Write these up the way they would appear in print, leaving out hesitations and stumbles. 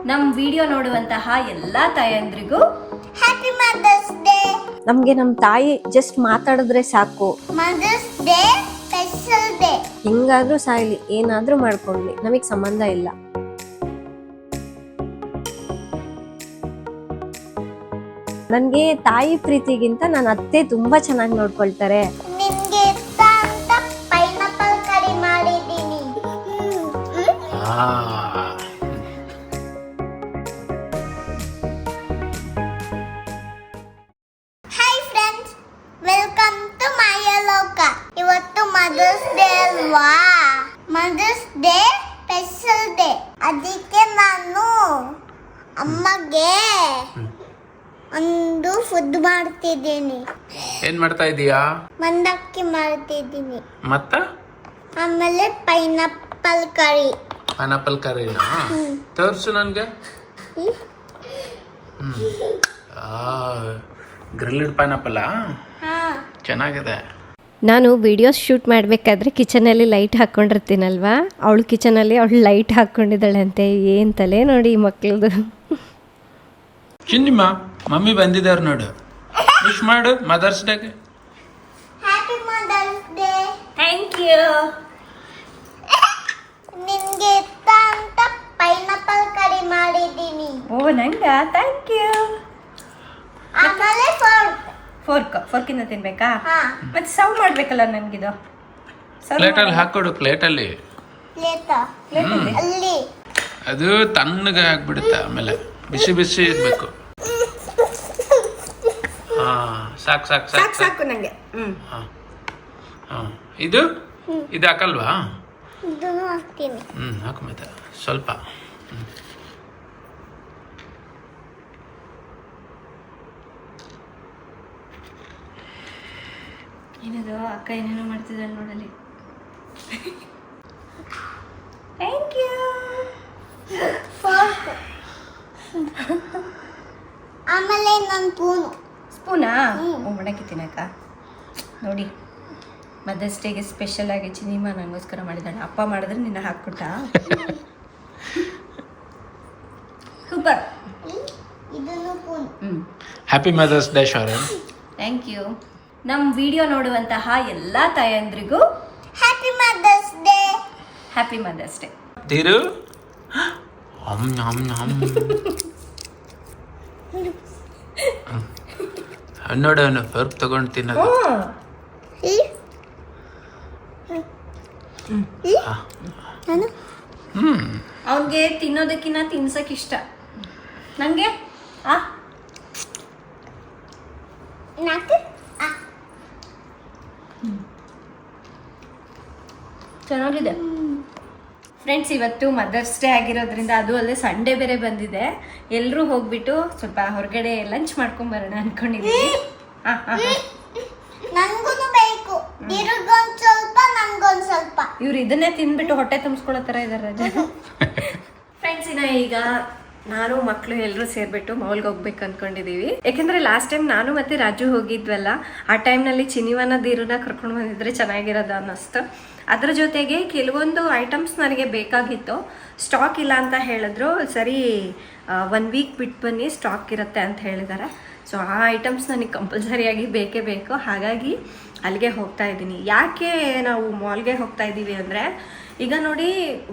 ನಮ್ಮ ವಿಡಿಯೋ ನೋಡುವಂತಹ ಎಲ್ಲ ತಾಯಂದ್ರಿಗೂ ಹ್ಯಾಪಿ ಮದರ್ಸ್ ಡೇ. ನಮ್ಗೆ ನಮ್ಮ ತಾಯಿ ಜಸ್ಟ್ ಮಾತಾಡಿದ್ರೆ ಸಾಕು. Mother's day special day. ಹೆಂಗಾದ್ರೂ ಸಾಯ್ಲಿ, ಏನಾದ್ರೂ ಮಾಡ್ಕೊಳ್ಳಿ, ನಮಗ್ ಸಂಬಂಧ ಇಲ್ಲ. ನನ್ಗೆ ತಾಯಿ ಪ್ರೀತಿಗಿಂತ ನನ್ನ ಅತ್ತೆ ತುಂಬಾ ಚೆನ್ನಾಗಿ ನೋಡ್ಕೊಳ್ತಾರೆ. ನಿಮ್ಗೆ ಇಷ್ಟ ಅಂತ ಪೈನಾಪಲ್ ಕರಿ ಮಾಡಿದ್ದೀನಿ. Hi friends, welcome to Mayaloka. ಇವತ್ತು ಮದರ್ಸ್ ಡೇ ಅಲ್ವಾ? Mother's day special day. ಅದಕ್ಕೆ ನಾನು ಅಮ್ಮಗೆ ಒಂದು ಫುಡ್ ಮಾಡ್ತಿದ್ದೀನಿ. ಏನ್ ಮಾಡ್ತಾ ಇದೀಯಾ? ಮಂಡಕ್ಕಿ ಮಾಡ್ತಿದ್ದೀನಿ. ಮತ್ತ ಆಮೇಲೆ ಪೈನಾಪಲ್ ಕರಿ. ಪೈನಾಪಲ್ ಕರಿನಾ? ತೋರ್ಸು ನನ್ಗೆ. ಗ್ರಿಲ್ಡ್ ಪೈನಾಪಲ್ ಚೆನ್ನಾಗಿದೆ. ನಾನು ವಿಡಿಯೋಸ್ ಶೂಟ್ ಮಾಡಬೇಕಾದ್ರೆ ಕಿಚನಲ್ಲಿ ಲೈಟ್ ಹಾಕ್ಕೊಂಡಿರ್ತೀನಲ್ವಾ, ಅವಳು ಕಿಚನಲ್ಲಿ ಅವಳು ಲೈಟ್ ಹಾಕ್ಕೊಂಡಿದ್ದಾಳಂತೆ. ಏನು ತಲೆ ನೋಡಿ ಮಕ್ಕಳದು. ಚಿನ್ನಿಮ್ಮ, ಮಮ್ಮಿ ಬಂದಿದ್ದಾರೆ ನೋಡು. ವಿಶ್ ಮಾಡು ಮದರ್ಸ್ ಡೇಗೆ. Happy mother's Day. Thank you. ನಿಮ್ಗೆ ಇಷ್ಟ ಅಂತ ಪೈನಾಪಲ್ ಕರಿ ಮಾಡಿದ್ದೀನಿ. ಓ ನಂಗ ಥ್ಯಾಂಕ್ ಯು. ಆಮೇಲೆ ಫೋರ್ಕಿಂದ ತಿನ್ಬೇಕಾ? ಹಾ, ಮತ್ತೆ ಸರ್ವ್ ಮಾಡ್ಬೇಕಲ್ಲ ನನ್ಗಿದು. ಪ್ಲೇಟಲ್ಲಿ ಹಾಕೊಡು, ಪ್ಲೇಟಲ್ಲಿ. ಪ್ಲೇಟ್ ಅಲ್ಲಿ. ಅದು ತಣ್ಣಗೆ ಆಗ್ಬಿಡುತ್ತೆ, ಆಮೇಲೆ ಬಿಸಿ ಬಿಸಿ ಇರ್ಬೇಕು. ಹಾ, ಸಾಕು ಸಾಕು ಸಾಕು ಸಾಕು ನಂಗೆ. ಹಾ ಹಾ, ಇದು ಹಾಕಲ್ವಾ? ಇದನ್ನು ಹಾಕ್ತೀನಿ. ಹಾಕು ಮತ್ತೆ ಸ್ವಲ್ಪ. ಏನದು ಅಕ್ಕ ಏನೇನೋ ಮಾಡ್ತಿದ್ದಾಳೆ ನೋಡಲಿ. Thank you. ಆಮೇಲೆ ನನ್ನ ಸ್ಪೂನಾ? ಮಾಡಕ್ಕೆ ತಿನ್ನಕ್ಕ ನೋಡಿ. ಮದರ್ಸ್ ಡೇಗೆ ಸ್ಪೆಷಲ್ ಆಗಿ ಚಿನಿಮಾ ನನಗೋಸ್ಕರ ಮಾಡಿದ್ದಾಳೆ. ಅಪ್ಪ ಮಾಡಿದ್ರೆ ನಿನ್ನ ಹಾಕ್ಕೊಟ್ಟ. ಸೂಪರ್. ಇದನ್ನು ಪೂನ್. Happy mother's day Sharon. Thank you. ನಮ್ಮ ವಿಡಿಯೋ ನೋಡುವಂತಹ ಎಲ್ಲ ತಾಯಂದ್ರಿಗೂ happy mother's day. Happy mother's day. ತೀರು ನೋಡು, ಅವನು ಫರ್ಕ್ ತಗೊಂಡು ತಿನ್ನೋದು. ಅವನಿಗೆ ತಿನ್ನೋದಕ್ಕಿಂತ ತಿನ್ಸಕ್ ಇಷ್ಟ. ನನಗೆ ನಾಲ್ಕು ಚೆನ್ನಾಗಿದೆ. ಫ್ರೆಂಡ್ಸ್, ಇವತ್ತು ಮದರ್ಸ್ ಡೇ ಆಗಿರೋದ್ರಿಂದ, ಅದು ಅಲ್ಲದೆ ಸಂಡೇ ಬೇರೆ ಬಂದಿದೆ, ಎಲ್ಲರೂ ಹೋಗ್ಬಿಟ್ಟು ಸ್ವಲ್ಪ ಹೊರಗಡೆ ಲಂಚ್ ಮಾಡ್ಕೊಂಬರೋಣ ಅನ್ಕೊಂಡಿದ್ದೀವಿ. ನನ್ಗೂ ಬೇಕು. ಇವ್ರಿಗೊಂದು ಸ್ವಲ್ಪ, ನನ್ಗೊಂದು ಸ್ವಲ್ಪ. ಇವ್ರು ಇದನ್ನೇ ತಿಂದ್ಬಿಟ್ಟು ಹೊಟ್ಟೆ ತುಂಬಿಸ್ಕೊಳ್ಳೋ ಥರ ಇದ್ದಾರೆ. ಫ್ರೆಂಡ್ಸ್, ಈಗ ನಾನು ಮಕ್ಕಳು ಎಲ್ಲರೂ ಸೇರಿಬಿಟ್ಟು ಮಾಲ್ಗೆ ಹೋಗ್ಬೇಕು ಅಂದ್ಕೊಂಡಿದ್ದೀವಿ. ಯಾಕೆಂದರೆ ಲಾಸ್ಟ್ ಟೈಮ್ ನಾನು ಮತ್ತು ರಾಜು ಹೋಗಿದ್ವಲ್ಲ, ಆ ಟೈಮ್ನಲ್ಲಿ ಚಿನಿವನ ದೀರನ್ನ ಕರ್ಕೊಂಡು ಬಂದಿದ್ರೆ ಚೆನ್ನಾಗಿರೋದು ಅನ್ನಿಸ್ತು. ಅದರ ಜೊತೆಗೆ ಕೆಲವೊಂದು ಐಟಮ್ಸ್ ನನಗೆ ಬೇಕಾಗಿತ್ತು, ಸ್ಟಾಕ್ ಇಲ್ಲ ಅಂತ ಹೇಳಿದ್ರು. ಸರಿ, 1 ವೀಕ್ ಬಿಟ್ಟು ಬನ್ನಿ, ಸ್ಟಾಕ್ ಇರುತ್ತೆ ಅಂತ ಹೇಳಿದ್ದಾರೆ. ಸೊ ಆ ಐಟಮ್ಸ್ ನನಗೆ ಕಂಪಲ್ಸರಿಯಾಗಿ ಬೇಕೇ ಬೇಕು. ಹಾಗಾಗಿ ಅಲ್ಲಿಗೆ ಹೋಗ್ತಾ ಇದ್ದೀನಿ. ಯಾಕೆ ನಾವು ಮಾಲ್ಗೆ ಹೋಗ್ತಾ ಇದ್ದೀವಿ ಅಂದರೆ, ಈಗ ನೋಡಿ,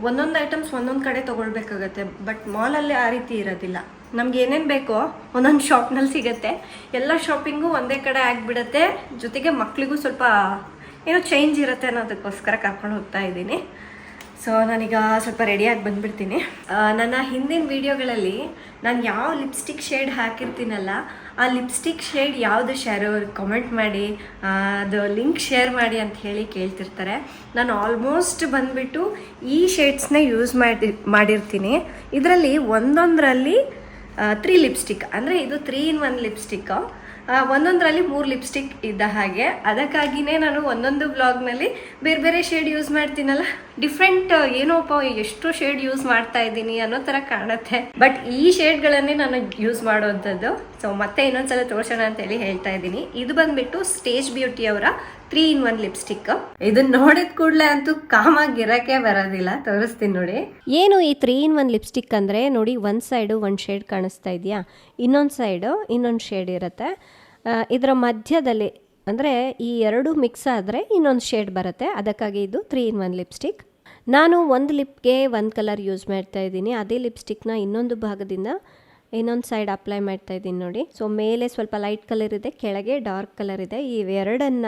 ಒಂದೊಂದು ಐಟಮ್ಸ್ ಒಂದೊಂದು ಕಡೆ ತೊಗೊಳ್ಬೇಕಾಗತ್ತೆ. ಬಟ್ ಮಾಲಲ್ಲಿ ಆ ರೀತಿ ಇರೋದಿಲ್ಲ. ನಮ್ಗೆ ಏನೇನು ಬೇಕೋ ಒಂದೊಂದು ಶಾಪ್ನಲ್ಲಿ ಸಿಗುತ್ತೆ. ಎಲ್ಲ ಶಾಪಿಂಗು ಒಂದೇ ಕಡೆ ಆಗಿಬಿಡುತ್ತೆ. ಜೊತೆಗೆ ಮಕ್ಕಳಿಗೂ ಸ್ವಲ್ಪ ಏನೋ ಚೇಂಜ್ ಇರುತ್ತೆ ಅನ್ನೋದಕ್ಕೋಸ್ಕರ ಕರ್ಕೊಂಡು ಹೋಗ್ತಾ ಇದ್ದೀನಿ. ಸೊ ನಾನೀಗ ಸ್ವಲ್ಪ ರೆಡಿಯಾಗಿ ಬಂದುಬಿಡ್ತೀನಿ. ನನ್ನ ಹಿಂದಿನ ವೀಡಿಯೋಗಳಲ್ಲಿ ನಾನು ಯಾವ ಲಿಪ್ಸ್ಟಿಕ್ ಶೇಡ್ ಹಾಕಿರ್ತೀನಲ್ಲ, ಆ ಲಿಪ್ಸ್ಟಿಕ್ ಶೇಡ್ ಯಾವುದು ಶೇರು ಕಮೆಂಟ್ ಮಾಡಿ, ಅದು ಲಿಂಕ್ ಶೇರ್ ಮಾಡಿ ಅಂತ ಹೇಳಿ ಕೇಳ್ತಿರ್ತಾರೆ. ನಾನು ಆಲ್ಮೋಸ್ಟ್ ಬಂದುಬಿಟ್ಟು ಈ ಶೇಡ್ಸ್ನೇ ಯೂಸ್ ಮಾಡಿರ್ತೀನಿ. ಇದರಲ್ಲಿ ಒಂದೊಂದರಲ್ಲಿ 3 ಲಿಪ್ಸ್ಟಿಕ್, ಅಂದರೆ ಇದು 3 in 1 ಲಿಪ್ಸ್ಟಿಕ್ಕು. ಒಂದೊಂದರಲ್ಲಿ 3 ಲಿಪ್ಸ್ಟಿಕ್ ಇದ್ದ ಹಾಗೆ. ಅದಕ್ಕಾಗಿಯೇ ನಾನು ಒಂದೊಂದು ಬ್ಲಾಗ್ನಲ್ಲಿ ಬೇರೆ ಬೇರೆ ಶೇಡ್ ಯೂಸ್ ಮಾಡ್ತೀನಲ್ಲ, ಡಿಫ್ರೆಂಟ್ ಏನೋಪ್ಪ ಎಷ್ಟು ಶೇಡ್ ಯೂಸ್ ಮಾಡ್ತಾ ಇದ್ದೀನಿ ಅನ್ನೋ ಥರ ಕಾಣುತ್ತೆ. ಬಟ್ ಈ ಶೇಡ್ಗಳನ್ನೇ ನಾನು ಯೂಸ್ ಮಾಡೋವಂಥದ್ದು. ಸೊ ಮತ್ತೆ ಇನ್ನೊಂದ್ಸಲ ತೋರ್ಸೋಣ ಅಂತೇಳಿ ಹೇಳ್ತಾ ಇದ್ದೀನಿ. ಇದು ಬಂದ್ಬಿಟ್ಟು ಸ್ಟೇಜ್ ಬ್ಯೂಟಿ ಅವರ 3-in-1 ಲಿಪ್ಸ್ಟಿಕ್. ಇದನ್ನ ನೋಡಿದ ಕೂಡಲೇ ಅಂತೂ ಕಾಮಾಗಿರಕ್ಕೆ ಬರೋದಿಲ್ಲ. ತೋರಿಸ್ತೀನಿ ನೋಡಿ. ಏನು ಈ 3-in-1 ಲಿಪ್ಸ್ಟಿಕ್ ಅಂದರೆ ನೋಡಿ, ಒಂದು ಸೈಡು ಒಂದು ಶೇಡ್ ಕಾಣಿಸ್ತಾ ಇದೆಯಾ, ಇನ್ನೊಂದು ಸೈಡು ಇನ್ನೊಂದು ಶೇಡ್ ಇರುತ್ತೆ. ಇದರ ಮಧ್ಯದಲ್ಲಿ ಅಂದರೆ ಈ ಎರಡು ಮಿಕ್ಸ್ ಆದರೆ ಇನ್ನೊಂದು ಶೇಡ್ ಬರುತ್ತೆ. ಅದಕ್ಕಾಗಿ ಇದು 3-in-1 ಲಿಪ್ಸ್ಟಿಕ್. ನಾನು ಒಂದು ಲಿಪ್ಗೆ ಒಂದು ಕಲರ್ ಯೂಸ್ ಮಾಡ್ತಾ ಇದ್ದೀನಿ. ಅದೇ ಲಿಪ್ಸ್ಟಿಕ್ನ ಇನ್ನೊಂದು ಭಾಗದಿಂದ ಇನ್ನೊಂದು ಸೈಡ್ ಅಪ್ಲೈ ಮಾಡ್ತಾ ಇದ್ದೀನಿ ನೋಡಿ. ಸೊ ಮೇಲೆ ಸ್ವಲ್ಪ ಲೈಟ್ ಕಲರ್ ಇದೆ, ಕೆಳಗೆ ಡಾರ್ಕ್ ಕಲರ್ ಇದೆ. ಈ ಎರಡನ್ನ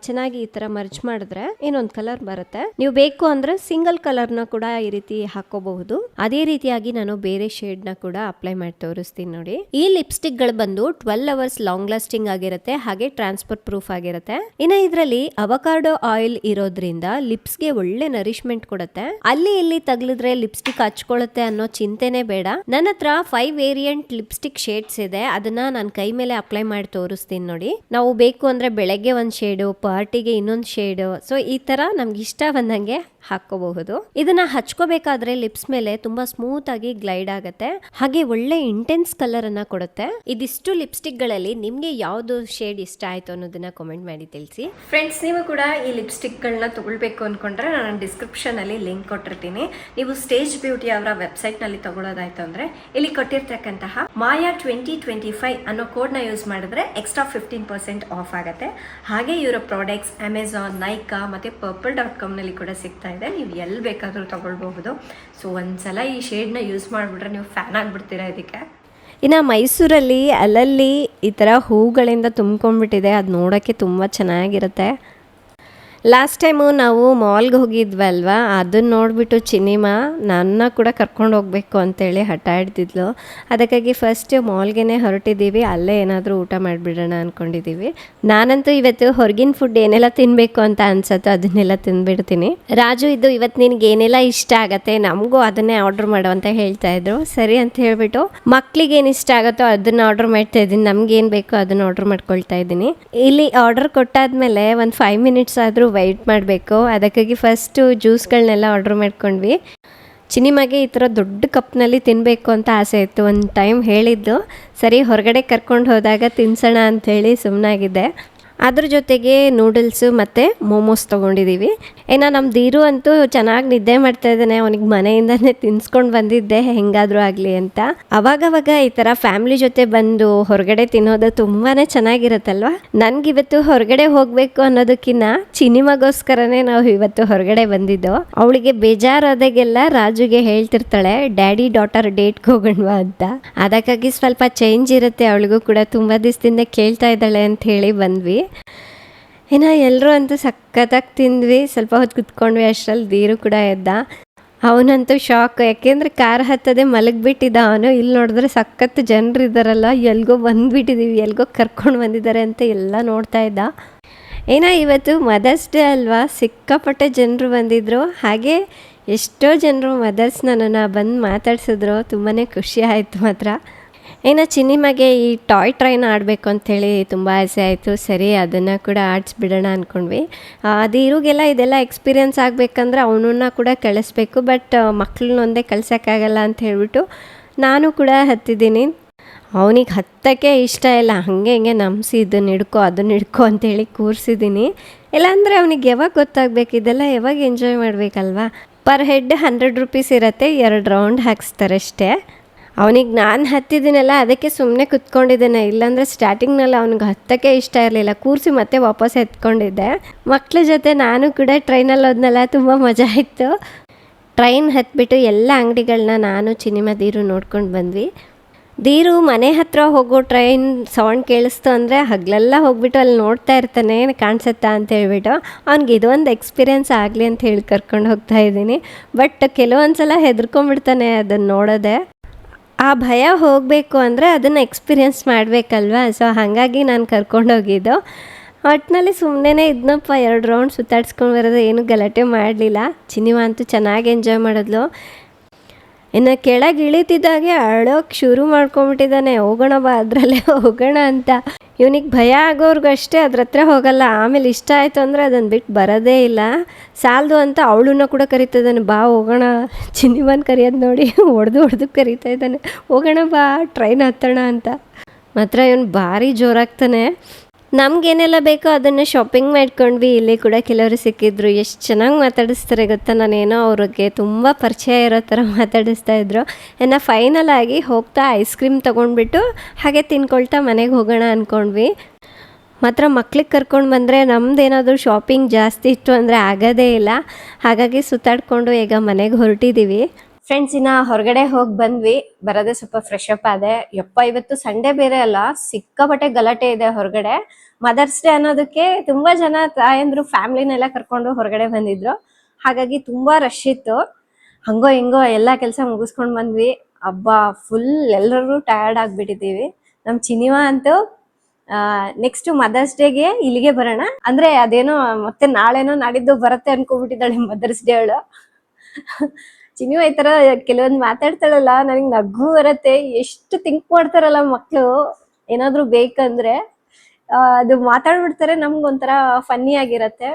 ಚೆನ್ನಾಗಿ ಈ ತರ ಮರ್ಜ್ ಮಾಡಿದ್ರೆ ಇನ್ನೊಂದು ಕಲರ್ ಬರುತ್ತೆ. ನೀವು ಬೇಕು ಅಂದ್ರೆ ಸಿಂಗಲ್ ಕಲರ್ನ ಕೂಡ ಈ ರೀತಿ ಹಾಕೋಬಹುದು. ಅದೇ ರೀತಿಯಾಗಿ ನಾನು ಬೇರೆ ಶೇಡ್ ನ ಕೂಡ ಅಪ್ಲೈ ಮಾಡಿ ತೋರಿಸ್ತೀನಿ ನೋಡಿ. ಈ ಲಿಪ್ಸ್ಟಿಕ್ ಗಳು ಬಂದು 12 hours ಲಾಂಗ್ ಲಾಸ್ಟಿಂಗ್ ಆಗಿರುತ್ತೆ, ಹಾಗೆ ಟ್ರಾನ್ಸ್ಪೋರ್ಟ್ ಪ್ರೂಫ್ ಆಗಿರುತ್ತೆ. ಇನ್ನು ಇದರಲ್ಲಿ ಅವಕಾಡೋ ಆಯಿಲ್ ಇರೋದ್ರಿಂದ ಲಿಪ್ಸ್ ಗೆ ಒಳ್ಳೆ ನರಿಶ್ಮೆಂಟ್ ಕೊಡುತ್ತೆ. ಅಲ್ಲಿ ಇಲ್ಲಿ ತಗಲಿದ್ರೆ ಲಿಪ್ಸ್ಟಿಕ್ ಹಚ್ಕೊಳ್ಳುತ್ತೆ ಅನ್ನೋ ಚಿಂತೆನೆ ಬೇಡ. ನನ್ನ ಹತ್ರ 5 ವೇರಿಯಂಟ್ ಲಿಪ್ಸ್ಟಿಕ್ ಶೇಡ್ಸ್ ಇದೆ. ಅದನ್ನ ನಾನು ಕೈ ಮೇಲೆ ಅಪ್ಲೈ ಮಾಡಿ ತೋರಿಸ್ತೀನಿ ನೋಡಿ. ನಾವು ಬೇಕು ಅಂದ್ರೆ ಬೆಳಗ್ಗೆ ಒಂದು ಶೇಡು, ಪಾರ್ಟಿಗೆ ಇನ್ನೊಂದು ಶೇಡು. ಸೊ ಈ ತರ ನಮ್ಗೆ ಇಷ್ಟ ಬಂದಂಗೆ ಹಾಕೋಬಹುದು. ಇದನ್ನ ಹಚ್ಕೋಬೇಕಾದ್ರೆ ಲಿಪ್ಸ್ ಮೇಲೆ ತುಂಬಾ ಸ್ಮೂತ್ ಆಗಿ ಗ್ಲೈಡ್ ಆಗುತ್ತೆ, ಹಾಗೆ ಒಳ್ಳೆ ಇಂಟೆನ್ಸ್ ಕಲರ್ ಅನ್ನ ಕೊಡುತ್ತೆ. ಇದಿಷ್ಟು ಲಿಪ್ಸ್ಟಿಕ್ ಗಳಲ್ಲಿ ನಿಮ್ಗೆ ಯಾವ್ದು ಶೇಡ್ ಇಷ್ಟ ಆಯ್ತು ಅನ್ನೋದನ್ನ ಕಾಮೆಂಟ್ ಮಾಡಿ ತಿಳಿಸಿ. ಫ್ರೆಂಡ್ಸ್, ನೀವು ಕೂಡ ಈ ಲಿಪ್ಸ್ಟಿಕ್ಗಳನ್ನ ತಗೊಳ್ಬೇಕು ಅಂದ್ಕೊಂಡ್ರೆ ನಾನು ಡಿಸ್ಕ್ರಿಪ್ಷನಲ್ಲಿ ಲಿಂಕ್ ಕೊಟ್ಟಿರ್ತೀನಿ. ನೀವು ಸ್ಟೇಜ್ ಬ್ಯೂಟಿ ಅವರ ವೆಬ್ಸೈಟ್ನಲ್ಲಿ ತಗೊಳ್ಳೋದಾಯ್ತು ಅಂದರೆ ಇಲ್ಲಿ ಕೊಟ್ಟಿರ್ತಕ್ಕಂತಹ ಮಾಯಾ 2025 ಅನ್ನೋ ಕೋಡ್ನ ಯೂಸ್ ಮಾಡಿದ್ರೆ ಎಕ್ಸ್ಟ್ರಾ 15% ಆಫ್ ಆಗುತ್ತೆ. ಹಾಗೆ ಇವರ ಪ್ರಾಡಕ್ಟ್ಸ್ ಅಮೆಝಾನ್, ನೈಕಾ ಮತ್ತು purple.com ಕೂಡ ಸಿಗ್ತಾ ಇದೆ. ನೀವು ಎಲ್ಲಿ ಬೇಕಾದರೂ ತಗೊಳ್ಬಹುದು. ಸೊ ಒಂದ್ಸಲ ಈ ಶೇಡ್ನ ಯೂಸ್ ಮಾಡಿಬಿಟ್ರೆ ನೀವು ಫ್ಯಾನ್ ಆಗಿಬಿಡ್ತೀರಾ ಇದಕ್ಕೆ. ಇನ್ನು ಮೈಸೂರಲ್ಲಿ ಅಲ್ಲಲ್ಲಿ ಈ ಥರ ಹೂಗಳಿಂದ ತುಂಬ್ಕೊಂಡ್ಬಿಟ್ಟಿದೆ. ಅದು ನೋಡೋಕ್ಕೆ ತುಂಬ ಚೆನ್ನಾಗಿರುತ್ತೆ. ಲಾಸ್ಟ್ ಟೈಮು ನಾವು ಮಾಲ್ಗೆ ಹೋಗಿದ್ವಲ್ವಾ, ಅದನ್ನು ನೋಡಿಬಿಟ್ಟು ಚಿನಿಮಾ ನನ್ನ ಕೂಡ ಕರ್ಕೊಂಡು ಹೋಗಬೇಕು ಅಂತೇಳಿ ಹಠ ಹಿಡ್ತಿದ್ಲು. ಅದಕ್ಕಾಗಿ ಫಸ್ಟ್ ಮಾಲ್ಗೆ ಹೊರಟಿದ್ದೀವಿ. ಅಲ್ಲೇ ಏನಾದರೂ ಊಟ ಮಾಡಿಬಿಡೋಣ ಅಂದ್ಕೊಂಡಿದ್ದೀವಿ. ನಾನಂತೂ ಇವತ್ತು ಹೊರಗಿನ ಫುಡ್ ಏನೆಲ್ಲ ತಿನ್ನಬೇಕು ಅಂತ ಅನ್ಸತ್ತೋ ಅದನ್ನೆಲ್ಲ ತಿಂದ್ಬಿಡ್ತೀನಿ. ರಾಜು ಇದು ಇವತ್ತು ನಿನಗೆ ಏನೆಲ್ಲ ಇಷ್ಟ ಆಗತ್ತೆ ನಮಗೂ ಅದನ್ನೇ ಆರ್ಡ್ರ್ ಮಾಡು ಅಂತ ಹೇಳ್ತಾಯಿದ್ರು. ಸರಿ ಅಂತ ಹೇಳಿಬಿಟ್ಟು ಮಕ್ಳಿಗೆ ಏನು ಇಷ್ಟ ಆಗುತ್ತೋ ಅದನ್ನು ಆರ್ಡ್ರ್ ಮಾಡ್ತಾ ಇದ್ದೀನಿ. ನಮ್ಗೇನು ಬೇಕೋ ಅದನ್ನು ಆರ್ಡ್ರ್ ಮಾಡ್ಕೊಳ್ತಾ ಇದ್ದೀನಿ. ಇಲ್ಲಿ ಆರ್ಡರ್ ಕೊಟ್ಟಾದ್ಮೇಲೆ ಒಂದು 5 minutes ಆದರೂ ವೆಯ್ಟ್ ಮಾಡಬೇಕು. ಅದಕ್ಕಾಗಿ ಫಸ್ಟು ಜ್ಯೂಸ್ಗಳನ್ನೆಲ್ಲ ಆರ್ಡ್ರ್ ಮಾಡ್ಕೊಂಡ್ವಿ. ಚಿನಿಮಗೆ ಈ ಥರ ದೊಡ್ಡ ಕಪ್ನಲ್ಲಿ ತಿನ್ನಬೇಕು ಅಂತ ಆಸೆ ಇತ್ತು. ಒಂದು ಟೈಮ್ ಹೇಳಿದ್ದು, ಸರಿ ಹೊರಗಡೆ ಕರ್ಕೊಂಡು ಹೋದಾಗ ತಿನ್ಸೋಣ ಅಂಥೇಳಿ ಸುಮ್ಮನಾಗಿದ್ದೆ. ಅದ್ರ ಜೊತೆಗೆ ನೂಡಲ್ಸು ಮತ್ತು ಮೋಮೋಸ್ ತೊಗೊಂಡಿದ್ದೀವಿ. ಏನೋ ನಮ್ಮ ದೀರು ಅಂತೂ ಚೆನ್ನಾಗಿ ನಿದ್ದೆ ಮಾಡ್ತಾ ಇದ್ದಾನೆ. ಅವನಿಗೆ ಮನೆಯಿಂದನೇ ತಿನ್ಸ್ಕೊಂಡು ಬಂದಿದ್ದೆ ಹೆಂಗಾದರೂ ಆಗಲಿ ಅಂತ. ಅವಾಗವಾಗ ಈ ಥರ ಫ್ಯಾಮಿಲಿ ಜೊತೆ ಬಂದು ಹೊರಗಡೆ ತಿನ್ನೋದು ತುಂಬಾ ಚೆನ್ನಾಗಿರುತ್ತಲ್ವ. ನನಗಿವತ್ತು ಹೊರಗಡೆ ಹೋಗಬೇಕು ಅನ್ನೋದಕ್ಕಿಂತ ಚಿನಿಮಗೋಸ್ಕರನೇ ನಾವು ಇವತ್ತು ಹೊರಗಡೆ ಬಂದಿದ್ದು. ಅವಳಿಗೆ ಬೇಜಾರಾದಾಗೆಲ್ಲ ರಾಜುಗೆ ಹೇಳ್ತಿರ್ತಾಳೆ, ಡ್ಯಾಡಿ ಡಾಟರ್ ಡೇಟ್ಗೆ ಹೋಗೋಣವಾ ಅಂತ. ಅದಕ್ಕಾಗಿ ಸ್ವಲ್ಪ ಚೇಂಜ್ ಇರುತ್ತೆ. ಅವಳಿಗೂ ಕೂಡ ತುಂಬ ದಿವಸದಿಂದ ಕೇಳ್ತಾ ಇದ್ದಾಳೆ ಅಂತ ಹೇಳಿ ಬಂದ್ವಿ. ಇನ್ನು ಎಲ್ಲರೂ ಅಂತೂ ಸಖತ್ತಾಗಿ ತಿಂದ್ವಿ. ಸ್ವಲ್ಪ ಹೊತ್ತು ಕುತ್ಕೊಂಡ್ವಿ. ಅಷ್ಟರಲ್ಲಿ ದೀರು ಕೂಡ ಎದ್ದ. ಅವನಂತೂ ಶಾಕ್, ಯಾಕೆಂದರೆ ಕಾರ್ ಹತ್ತದೆ ಮಲಗಿಬಿಟ್ಟಿದ್ದ ಅವನು. ಇಲ್ಲಿ ನೋಡಿದ್ರೆ ಸಖತ್ತು ಜನರು ಇದ್ದಾರಲ್ಲ, ಎಲ್ಗೋ ಬಂದುಬಿಟ್ಟಿದ್ದೀವಿ, ಎಲ್ಗೋ ಕರ್ಕೊಂಡು ಬಂದಿದ್ದಾರೆ ಅಂತ ಎಲ್ಲ ನೋಡ್ತಾ ಇದ್ದ. ಏನೋ ಇವತ್ತು ಮದರ್ಸ್ ಡೇ ಅಲ್ವಾ, ಸಿಕ್ಕಾಪಟ್ಟೆ ಜನರು ಬಂದಿದ್ದರು. ಹಾಗೆ ಎಷ್ಟೋ ಜನರು ಮದರ್ಸ್ ನನ್ನನ್ನು ಬಂದು ಮಾತಾಡ್ಸಿದ್ರು. ತುಂಬಾ ಖುಷಿ ಆಯಿತು ಮಾತ್ರ. ಏನೋ ಚಿನಿಮಗೆ ಈ ಟಾಯ್ ಟ್ರೈನ್ ಆಡಬೇಕು ಅಂಥೇಳಿ ತುಂಬ ಆಸೆ ಆಯಿತು. ಸರಿ ಅದನ್ನು ಕೂಡ ಆಡಿಸ್ಬಿಡೋಣ ಅಂದ್ಕೊಂಡ್ವಿ. ದೀರುಗೆಲ್ಲ ಇದೆಲ್ಲ ಎಕ್ಸ್ಪೀರಿಯೆನ್ಸ್ ಆಗಬೇಕಂದ್ರೆ ಅವನನ್ನ ಕೂಡ ಕಳಿಸ್ಬೇಕು. ಬಟ್ ಮಕ್ಕಳನ್ನೊಂದೇ ಕಳ್ಸೋಕ್ಕಾಗಲ್ಲ ಅಂತ ಹೇಳ್ಬಿಟ್ಟು ನಾನು ಕೂಡ ಹತ್ತಿದ್ದೀನಿ. ಅವನಿಗೆ ಹತ್ತಕ್ಕೆ ಇಷ್ಟ ಇಲ್ಲ. ಹಾಗೆ ಹಿಂಗೆ ನಮ್ಸಿ ಇದನ್ನು ಹಿಡ್ಕೊ ಅದನ್ನು ಹಿಡ್ಕೊ ಅಂತೇಳಿ ಕೂರಿಸಿದ್ದೀನಿ. ಇಲ್ಲಾಂದರೆ ಅವನಿಗೆ ಯಾವಾಗ ಗೊತ್ತಾಗಬೇಕು, ಇದೆಲ್ಲ ಯಾವಾಗ ಎಂಜಾಯ್ ಮಾಡಬೇಕಲ್ವಾ. ಪರ್ ಹೆಡ್ 100 rupees ಇರುತ್ತೆ. 2 ರೌಂಡ್ ಹಾಕ್ಸ್ತಾರೆ ಅಷ್ಟೇ. ಅವನಿಗೆ ನಾನು ಹತ್ತಿದ್ದೀನಲ್ಲ ಅದಕ್ಕೆ ಸುಮ್ಮನೆ ಕುತ್ಕೊಂಡಿದ್ದೇನೆ. ಇಲ್ಲಾಂದರೆ ಸ್ಟಾರ್ಟಿಂಗ್ನಲ್ಲಿ ಅವ್ನಿಗೆ ಹತ್ತಕ್ಕೆ ಇಷ್ಟ ಇರಲಿಲ್ಲ. ಕೂರಿಸಿ ಮತ್ತೆ ವಾಪಸ್ ಎತ್ಕೊಂಡಿದ್ದೆ. ಮಕ್ಕಳ ಜೊತೆ ನಾನು ಕೂಡ ಟ್ರೈನಲ್ಲಿ ಹೋದ್ನಲ್ಲ, ತುಂಬ ಮಜಾ ಇತ್ತು. ಟ್ರೈನ್ ಹತ್ಬಿಟ್ಟು ಎಲ್ಲ ಅಂಗಡಿಗಳನ್ನ ನಾನು ಚಿನಿಮಾ ದೀರು ನೋಡ್ಕೊಂಡು ಬಂದ್ವಿ. ದೀರು ಮನೆ ಹತ್ರ ಹೋಗೋ ಟ್ರೈನ್ ಸೌಂಡ್ ಕೇಳಿಸ್ತು ಅಂದರೆ ಹಗಲೆಲ್ಲ ಹೋಗ್ಬಿಟ್ಟು ಅಲ್ಲಿ ನೋಡ್ತಾ ಇರ್ತಾನೆ, ಕಾಣಿಸುತ್ತಾ ಅಂತ ಹೇಳ್ಬಿಟ್ಟು. ಅವ್ನಿಗೆ ಇದೊಂದು ಎಕ್ಸ್ಪೀರಿಯೆನ್ಸ್ ಆಗಲಿ ಅಂತ ಹೇಳಿ ಕರ್ಕೊಂಡು ಹೋಗ್ತಾ ಇದ್ದೀನಿ. ಬಟ್ ಕೆಲವೊಂದು ಸಲ ಹೆದರ್ಕೊಂಡ್ಬಿಡ್ತಾನೆ ಅದನ್ನು ನೋಡೋದೆ. ಆ ಭಯ ಹೋಗಬೇಕು ಅಂದರೆ ಅದನ್ನು ಎಕ್ಸ್ಪೀರಿಯೆನ್ಸ್ ಮಾಡಬೇಕಲ್ವ. ಸೊ ಹಾಗಾಗಿ ನಾನು ಕರ್ಕೊಂಡೋಗಿದ್ದು. ಒಟ್ಟಿನಲ್ಲಿ ಸುಮ್ಮನೆ ಇದನ್ನಪ್ಪ 2 ರೌಂಡ್ ಸುತ್ತಾಡ್ಸ್ಕೊಂಡು ಬರೋದು, ಏನು ಗಲಾಟೆ ಮಾಡಲಿಲ್ಲ. ಚಿನಿಮಾ ಅಂತೂ ಚೆನ್ನಾಗಿ ಎಂಜಾಯ್ ಮಾಡಿದ್ಲು. ಇನ್ನು ಕೆಳಗೆ ಇಳಿತಿದ್ದಾಗೆ ಅಳೋಕೆ ಶುರು ಮಾಡ್ಕೊಂಬಿಟ್ಟಿದ್ದಾನೆ. ಹೋಗೋಣ ಬಾ ಅದರಲ್ಲೇ ಹೋಗೋಣ ಅಂತ. ಇವನಿಗೆ ಭಯ ಆಗೋರ್ಗು ಅಷ್ಟೇ ಅದ್ರ ಹತ್ರ ಹೋಗಲ್ಲ. ಆಮೇಲೆ ಇಷ್ಟ ಆಯಿತು ಅಂದರೆ ಅದನ್ನು ಬಿಟ್ಟು ಬರೋದೇ ಇಲ್ಲ. ಸಾಲದು ಅಂತ ಅವಳನ್ನ ಕೂಡ ಕರಿತಿದ್ದಾನೆ, ಬಾ ಹೋಗೋಣ. ಚಿನ್ನಿವನ್ ಕರೆಯೋದು ನೋಡಿ ಹೊಡೆದು ಕರಿತಾ ಇದ್ದಾನೆ, ಹೋಗೋಣ ಬಾ ಟ್ರೈನ್ ಹತ್ತೋಣ ಅಂತ. ಮಾತ್ರ ಇವನು ಭಾರಿ ಜೋರಾಗ್ತಾನೆ. ನಮಗೇನೆಲ್ಲ ಬೇಕೋ ಅದನ್ನು ಶಾಪಿಂಗ್ ಮಾಡ್ಕೊಂಡ್ವಿ. ಇಲ್ಲಿ ಕೂಡ ಕೆಲವರು ಸಿಕ್ಕಿದ್ರು, ಎಷ್ಟು ಚೆನ್ನಾಗಿ ಮಾತಾಡಿಸ್ತಾರೆ ಗೊತ್ತಾ. ನಾನೇನೋ ಅವ್ರಿಗೆ ತುಂಬ ಪರಿಚಯ ಇರೋ ಥರ ಮಾತಾಡಿಸ್ತಾ ಇದ್ರು. ಇನ್ನು ಫೈನಲ್ ಆಗಿ ಹೋಗ್ತಾ ಐಸ್ ಕ್ರೀಮ್ ತೊಗೊಂಡ್ಬಿಟ್ಟು ಹಾಗೆ ತಿನ್ಕೊಳ್ತಾ ಮನೆಗೆ ಹೋಗೋಣ ಅಂದ್ಕೊಂಡ್ವಿ. ಮಾತ್ರ ಮಕ್ಳಿಗೆ ಕರ್ಕೊಂಡು ಬಂದರೆ ನಮ್ಮದೇನಾದರೂ ಶಾಪಿಂಗ್ ಜಾಸ್ತಿ ಇತ್ತು ಅಂದರೆ ಆಗೋದೇ ಇಲ್ಲ. ಹಾಗಾಗಿ ಸುತ್ತಾಡಿಕೊಂಡು ಈಗ ಮನೆಗೆ ಹೊರಟಿದ್ದೀವಿ. ಫ್ರೆಂಡ್ಸ್, ಇನ್ನು ಹೊರಗಡೆ ಹೋಗಿ ಬಂದ್ವಿ. ಬರೋದೇ ಸ್ವಲ್ಪ ಫ್ರೆಶ್ ಅಪ್ ಆದೆ. ಇವತ್ತು ಸಂಡೇ ಬೇರೆ ಅಲ್ಲ, ಸಿಕ್ಕಾಪಟ್ಟೆ ಗಲಾಟೆ ಇದೆ ಹೊರಗಡೆ. ಮದರ್ಸ್ ಡೇ ಅನ್ನೋದಕ್ಕೆ ತುಂಬ ಜನ ತಾಯಂದ್ರು ಫ್ಯಾಮ್ಲಿನೆಲ್ಲ ಕರ್ಕೊಂಡು ಹೊರಗಡೆ ಬಂದಿದ್ರು. ಹಾಗಾಗಿ ತುಂಬ ರಶ್ ಇತ್ತು. ಹಂಗೋ ಹಿಂಗೋ ಎಲ್ಲ ಕೆಲಸ ಮುಗಿಸ್ಕೊಂಡು ಬಂದ್ವಿ. ಹಬ್ಬ ಫುಲ್ ಎಲ್ಲರೂ ಟಯರ್ಡ್ ಆಗಿಬಿಟ್ಟಿದ್ದೀವಿ. ನಮ್ಮ ಚಿನಿವಾ ಅಂತೂ ನೆಕ್ಸ್ಟ್ ಮದರ್ಸ್ ಡೇಗೆ ಇಲ್ಲಿಗೆ ಬರೋಣ ಅಂದರೆ ಅದೇನೋ ಮತ್ತೆ ನಾಳೆನೋ ನಾಡಿದ್ದು ಬರುತ್ತೆ ಅನ್ಕೊಬಿಟ್ಟಿದ್ದಾಳೆ ಮದರ್ಸ್ ಡೇ ಅವಳು. ಚಿನಿವಾ ಈ ಥರ ಕೆಲವೊಂದು ಮಾತಾಡ್ತಾಳಲ್ಲ, ನನಗೆ ನಗು ಬರುತ್ತೆ. ಎಷ್ಟು ಥಿಂಕ್ ಮಾಡ್ತಾರಲ್ಲ ಮಕ್ಕಳು, ಏನಾದರೂ ಬೇಕಂದ್ರೆ ಅದು ಮಾತಾಡ್ಬಿಡ್ತಾರೆ. ನಮ್ಗೊಂಥರ ಫನ್ನಿ ಆಗಿರತ್ತೆ.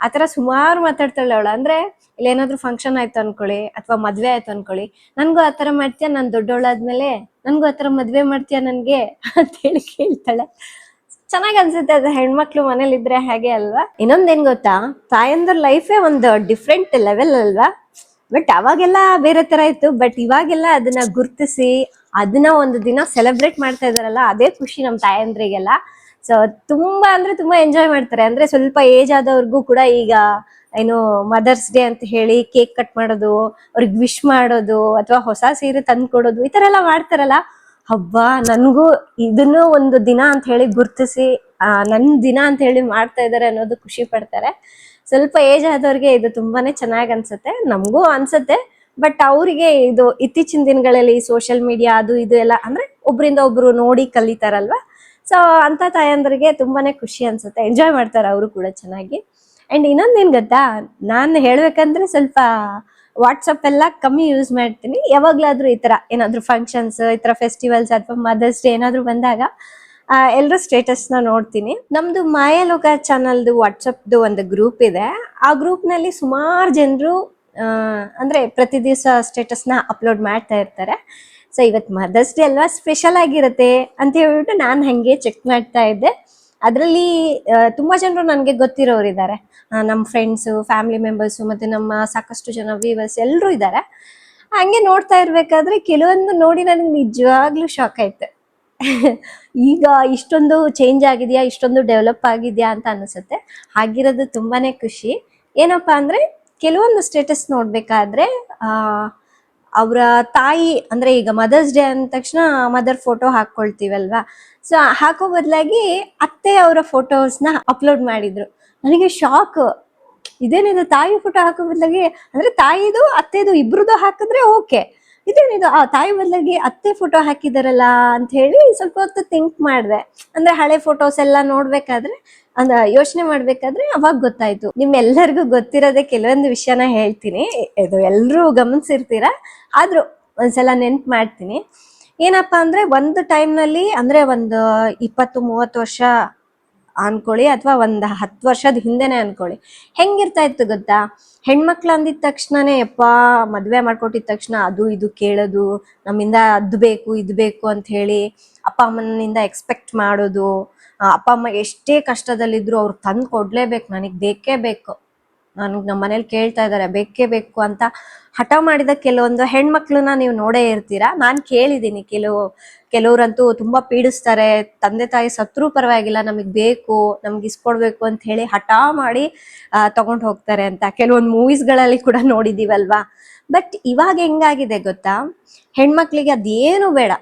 ಆ ಥರ ಸುಮಾರು ಮಾತಾಡ್ತಾಳೆ ಅವಳು. ಅಂದರೆ ಇಲ್ಲೇನಾದರೂ ಫಂಕ್ಷನ್ ಆಯ್ತು ಅನ್ಕೊಳ್ಳಿ ಅಥವಾ ಮದುವೆ ಆಯ್ತು ಅನ್ಕೊಳ್ಳಿ, ನನಗೂ ಆ ಥರ ಮಾಡ್ತೀಯ, ನಾನು ದೊಡ್ಡವಳಾದ್ಮೇಲೆ ನನಗೂ ಆ ಥರ ಮದುವೆ ಮಾಡ್ತೀಯ ನನಗೆ ಅಂತೇಳಿ ಕೇಳ್ತಾಳೆ. ಚೆನ್ನಾಗಿ ಅನ್ಸುತ್ತೆ ಅದು. ಹೆಣ್ಮಕ್ಳು ಮನೇಲಿದ್ರೆ ಹಾಗೆ ಅಲ್ವಾ. ಇನ್ನೊಂದೇನು ಗೊತ್ತಾ, ತಾಯಂದ್ರ ಲೈಫೇ ಒಂದು ಡಿಫ್ರೆಂಟ್ ಲೆವೆಲ್ ಅಲ್ವಾ. ಬಟ್ ಅವಾಗೆಲ್ಲ ಬೇರೆ ತರ ಇತ್ತು. ಬಟ್ ಇವಾಗೆಲ್ಲ ಅದನ್ನ ಗುರ್ತಿಸಿ ಅದನ್ನ ಒಂದು ದಿನ ಸೆಲೆಬ್ರೇಟ್ ಮಾಡ್ತಾ ಇದಾರಲ್ಲ, ಅದೇ ಖುಷಿ ನಮ್ಮ ತಾಯಂದ್ರಿಗೆಲ್ಲ. ಸೊ ತುಂಬಾ ಅಂದ್ರೆ ತುಂಬಾ ಎಂಜಾಯ್ ಮಾಡ್ತಾರೆ. ಅಂದ್ರೆ ಸ್ವಲ್ಪ ಏಜ್ ಆದವ್ರಿಗೂ ಕೂಡ ಈಗ ಏನು ಮದರ್ಸ್ ಡೇ ಅಂತ ಹೇಳಿ ಕೇಕ್ ಕಟ್ ಮಾಡೋದು, ಅವ್ರಿಗೆ ವಿಶ್ ಮಾಡೋದು, ಅಥವಾ ಹೊಸ ಸೀರೆ ತಂದು ಕೊಡೋದು, ಈ ತರ ಎಲ್ಲ ಮಾಡ್ತಾರಲ್ಲ. ಹಬ್ಬ, ನನ್ಗೂ ಇದನ್ನು ಒಂದು ದಿನ ಅಂತ ಹೇಳಿ ಗುರ್ತಿಸಿ ನನ್ ದಿನ ಅಂತ ಹೇಳಿ ಮಾಡ್ತಾ ಇದಾರೆ ಅನ್ನೋದು ಖುಷಿ ಪಡ್ತಾರೆ. ಸ್ವಲ್ಪ ಏಜ್ ಆದವ್ರಿಗೆ ಇದು ತುಂಬಾನೇ ಚೆನ್ನಾಗಿ ಅನ್ಸುತ್ತೆ, ನಮಗೂ ಅನ್ಸುತ್ತೆ. ಬಟ್ ಅವರಿಗೆ ಇದು ಇತ್ತೀಚಿನ ದಿನಗಳಲ್ಲಿ ಸೋಷಿಯಲ್ ಮೀಡಿಯಾ ಅದು ಇದು ಎಲ್ಲ ಅಂದ್ರೆ ಒಬ್ರಿಂದ ಒಬ್ರು ನೋಡಿ ಕಲಿತಾರಲ್ವಾ. ಸೊ ಅಂತ ತಾಯಂದ್ರಿಗೆ ತುಂಬಾನೇ ಖುಷಿ ಅನ್ಸುತ್ತೆ, ಎಂಜಾಯ್ ಮಾಡ್ತಾರೆ ಅವರು ಕೂಡ ಚೆನ್ನಾಗಿ. ಅಂಡ್ ಇನ್ನೊಂದೇನ್ ಗೊತ್ತಾ, ನಾನು ಹೇಳ್ಬೇಕಂದ್ರೆ ಸ್ವಲ್ಪ ವಾಟ್ಸಪ್ ಎಲ್ಲ ಕಮ್ಮಿ ಯೂಸ್ ಮಾಡ್ತೀನಿ. ಯಾವಾಗ್ಲಾದ್ರೂ ಈ ತರ ಏನಾದ್ರು ಫಂಕ್ಷನ್ಸ್, ಈ ತರ ಫೆಸ್ಟಿವಲ್ಸ್ ಅಥವಾ ಮದರ್ಸ್ ಡೇ ಏನಾದ್ರು ಬಂದಾಗ ಎಲ್ಲರೂ ಸ್ಟೇಟಸ್ನ ನೋಡ್ತೀನಿ. ನಮ್ದು ಮಾಯಾಲೋಕ ಚಾನಲ್ದು ವಾಟ್ಸಪ್ದು ಒಂದು ಗ್ರೂಪ್ ಇದೆ. ಆ ಗ್ರೂಪ್ನಲ್ಲಿ ಸುಮಾರು ಜನರು ಅಂದ್ರೆ ಪ್ರತಿ ದಿವಸ ಸ್ಟೇಟಸ್ನ ಅಪ್ಲೋಡ್ ಮಾಡ್ತಾ ಇರ್ತಾರೆ. ಸೊ ಇವತ್ತು ಮದರ್ಸ್ ಡೇ ಅಲ್ವಾ, ಸ್ಪೆಷಲ್ ಆಗಿರುತ್ತೆ ಅಂತ ಹೇಳ್ಬಿಟ್ಟು ನಾನು ಹಾಗೆ ಚೆಕ್ ಮಾಡ್ತಾ ಇದ್ದೆ. ಅದರಲ್ಲಿ ತುಂಬಾ ಜನರು ನನಗೆ ಗೊತ್ತಿರೋರಿದ್ದಾರೆ, ನಮ್ಮ ಫ್ರೆಂಡ್ಸು, ಫ್ಯಾಮಿಲಿ ಮೆಂಬರ್ಸು, ಮತ್ತೆ ನಮ್ಮ ಸಾಕಷ್ಟು ಜನ ವ್ಯೂವರ್ಸ್ ಎಲ್ಲರೂ ಇದ್ದಾರೆ. ಹಂಗೆ ನೋಡ್ತಾ ಇರ್ಬೇಕಾದ್ರೆ ಕೆಲವೊಂದು ನೋಡಿ ನನಗೆ ನಿಜವಾಗ್ಲೂ ಶಾಕ್ ಆಯ್ತು. ಈಗ ಇಷ್ಟೊಂದು ಚೇಂಜ್ ಆಗಿದೆಯಾ, ಇಷ್ಟೊಂದು ಡೆವಲಪ್ ಆಗಿದೆಯಾ ಅಂತ ಅನಿಸುತ್ತೆ. ಆಗಿರೋದು ತುಂಬಾನೇ ಖುಷಿ. ಏನಪ್ಪಾ ಅಂದ್ರೆ ಕೆಲವೊಂದು ಸ್ಟೇಟಸ್ ನೋಡ್ಬೇಕಾದ್ರೆ ಅವರ ತಾಯಿ ಅಂದ್ರೆ ಈಗ ಮದರ್ಸ್ ಡೇ ಅಂದ ತಕ್ಷಣ ಮದರ್ ಫೋಟೋ ಹಾಕೊಳ್ತೀವಲ್ವಾ. ಸೊ ಹಾಕೋ ಬದಲಾಗಿ ಅತ್ತೆ ಅವರ ಫೋಟೋಸ್ನ ಅಪ್ಲೋಡ್ ಮಾಡಿದ್ರು. ನನಗೆ ಶಾಕ್. ಇದೇನಿದು, ತಾಯಿ ಫೋಟೋ ಹಾಕೋ ಬದಲಾಗಿ ಅಂದ್ರೆ ತಾಯಿದು ಅತ್ತೆದು ಇಬ್ರದ್ದು ಹಾಕಿದ್ರೆ ಓಕೆ, ಇದೇನಿದು ಆ ತಾಯಿ ಬದಲಾಗಿ ಅತ್ತೆ ಫೋಟೋ ಹಾಕಿದಾರಲ್ಲ ಅಂತ ಹೇಳಿ ಸ್ವಲ್ಪ ಹೊತ್ತು ಥಿಂಕ್ ಮಾಡಿದೆ. ಅಂದ್ರೆ ಹಳೆ ಫೋಟೋಸ್ ಎಲ್ಲ ನೋಡ್ಬೇಕಾದ್ರೆ ಯೋಚನೆ ಮಾಡ್ಬೇಕಾದ್ರೆ ಅವಾಗ ಗೊತ್ತಾಯ್ತು. ನಿಮ್ಮೆಲ್ಲರಿಗೂ ಗೊತ್ತಿರೋದೇ ಕೆಲವೊಂದು ವಿಷಯನ ಹೇಳ್ತೀನಿ, ಇದು ಎಲ್ಲರೂ ಗಮನಿಸಿರ್ತೀರಾ, ಆದ್ರೂ ಒಂದ್ಸಲ ನೆನ್ಪು ಮಾಡ್ತೀನಿ. ಏನಪ್ಪಾ ಅಂದ್ರೆ ಒಂದು ಟೈಮ್ನಲ್ಲಿ ಅಂದ್ರೆ ಒಂದು 20-30 ವರ್ಷ ಅನ್ಕೊಳ್ಳಿ, ಅಥವಾ ಒಂದು 10 ವರ್ಷದ ಹಿಂದೆನೆ ಅನ್ಕೊಳ್ಳಿ, ಹೆಂಗಿರ್ತಾ ಇತ್ತು ಗೊತ್ತಾ. ಹೆಣ್ಮಕ್ಳು ಅಂದಿದ ತಕ್ಷಣನೇ ಯಪ್ಪ ಮದ್ವೆ ಮಾಡ್ಕೊಟ್ಟಿದ ತಕ್ಷಣ ಅದು ಇದು ಕೇಳೋದು, ನಮ್ಮಿಂದ ಅದು ಬೇಕು ಇದು ಬೇಕು ಅಂತ ಹೇಳಿ ಅಪ್ಪ ಅಮ್ಮನಿಂದ ಎಕ್ಸ್ಪೆಕ್ಟ್ ಮಾಡೋದು. ಅಪ್ಪ ಅಮ್ಮ ಎಷ್ಟೇ ಕಷ್ಟದಲ್ಲಿದ್ರು ಅವ್ರು ತಂದು ಕೊಡ್ಲೇಬೇಕು, ನನಗೆ ಬೇಕೇ ಬೇಕು, ನನಗೆ ನಮ್ಮ ಮನೇಲಿ ಕೇಳ್ತಾ ಇದ್ದಾರೆ ಬೇಕೇ ಬೇಕು ಅಂತ ಹಠ ಮಾಡಿದ ಕೆಲವೊಂದು ಹೆಣ್ಮಕ್ಳನ್ನ ನೀವು ನೋಡೇ ಇರ್ತೀರಾ. ನಾನು ಕೇಳಿದ್ದೀನಿ, ಕೆಲವ್ರಂತೂ ತುಂಬಾ ಪೀಡಿಸ್ತಾರೆ, ತಂದೆ ತಾಯಿ ಸತ್ರೂ ಪರವಾಗಿಲ್ಲ ನಮಗ್ ಬೇಕು, ನಮ್ಗೆ ಇಸ್ಕೊಡ್ಬೇಕು ಅಂತ ಹೇಳಿ ಹಠ ಮಾಡಿ ತಗೊಂಡು ಹೋಗ್ತಾರೆ ಅಂತ ಕೆಲವೊಂದು ಮೂವೀಸ್ಗಳಲ್ಲಿ ಕೂಡ ನೋಡಿದೀವಲ್ವಾ. ಬಟ್ ಇವಾಗ ಹೆಂಗಾಗಿದೆ ಗೊತ್ತಾ, ಹೆಣ್ಮಕ್ಳಿಗೆ ಅದೇನು ಬೇಡ,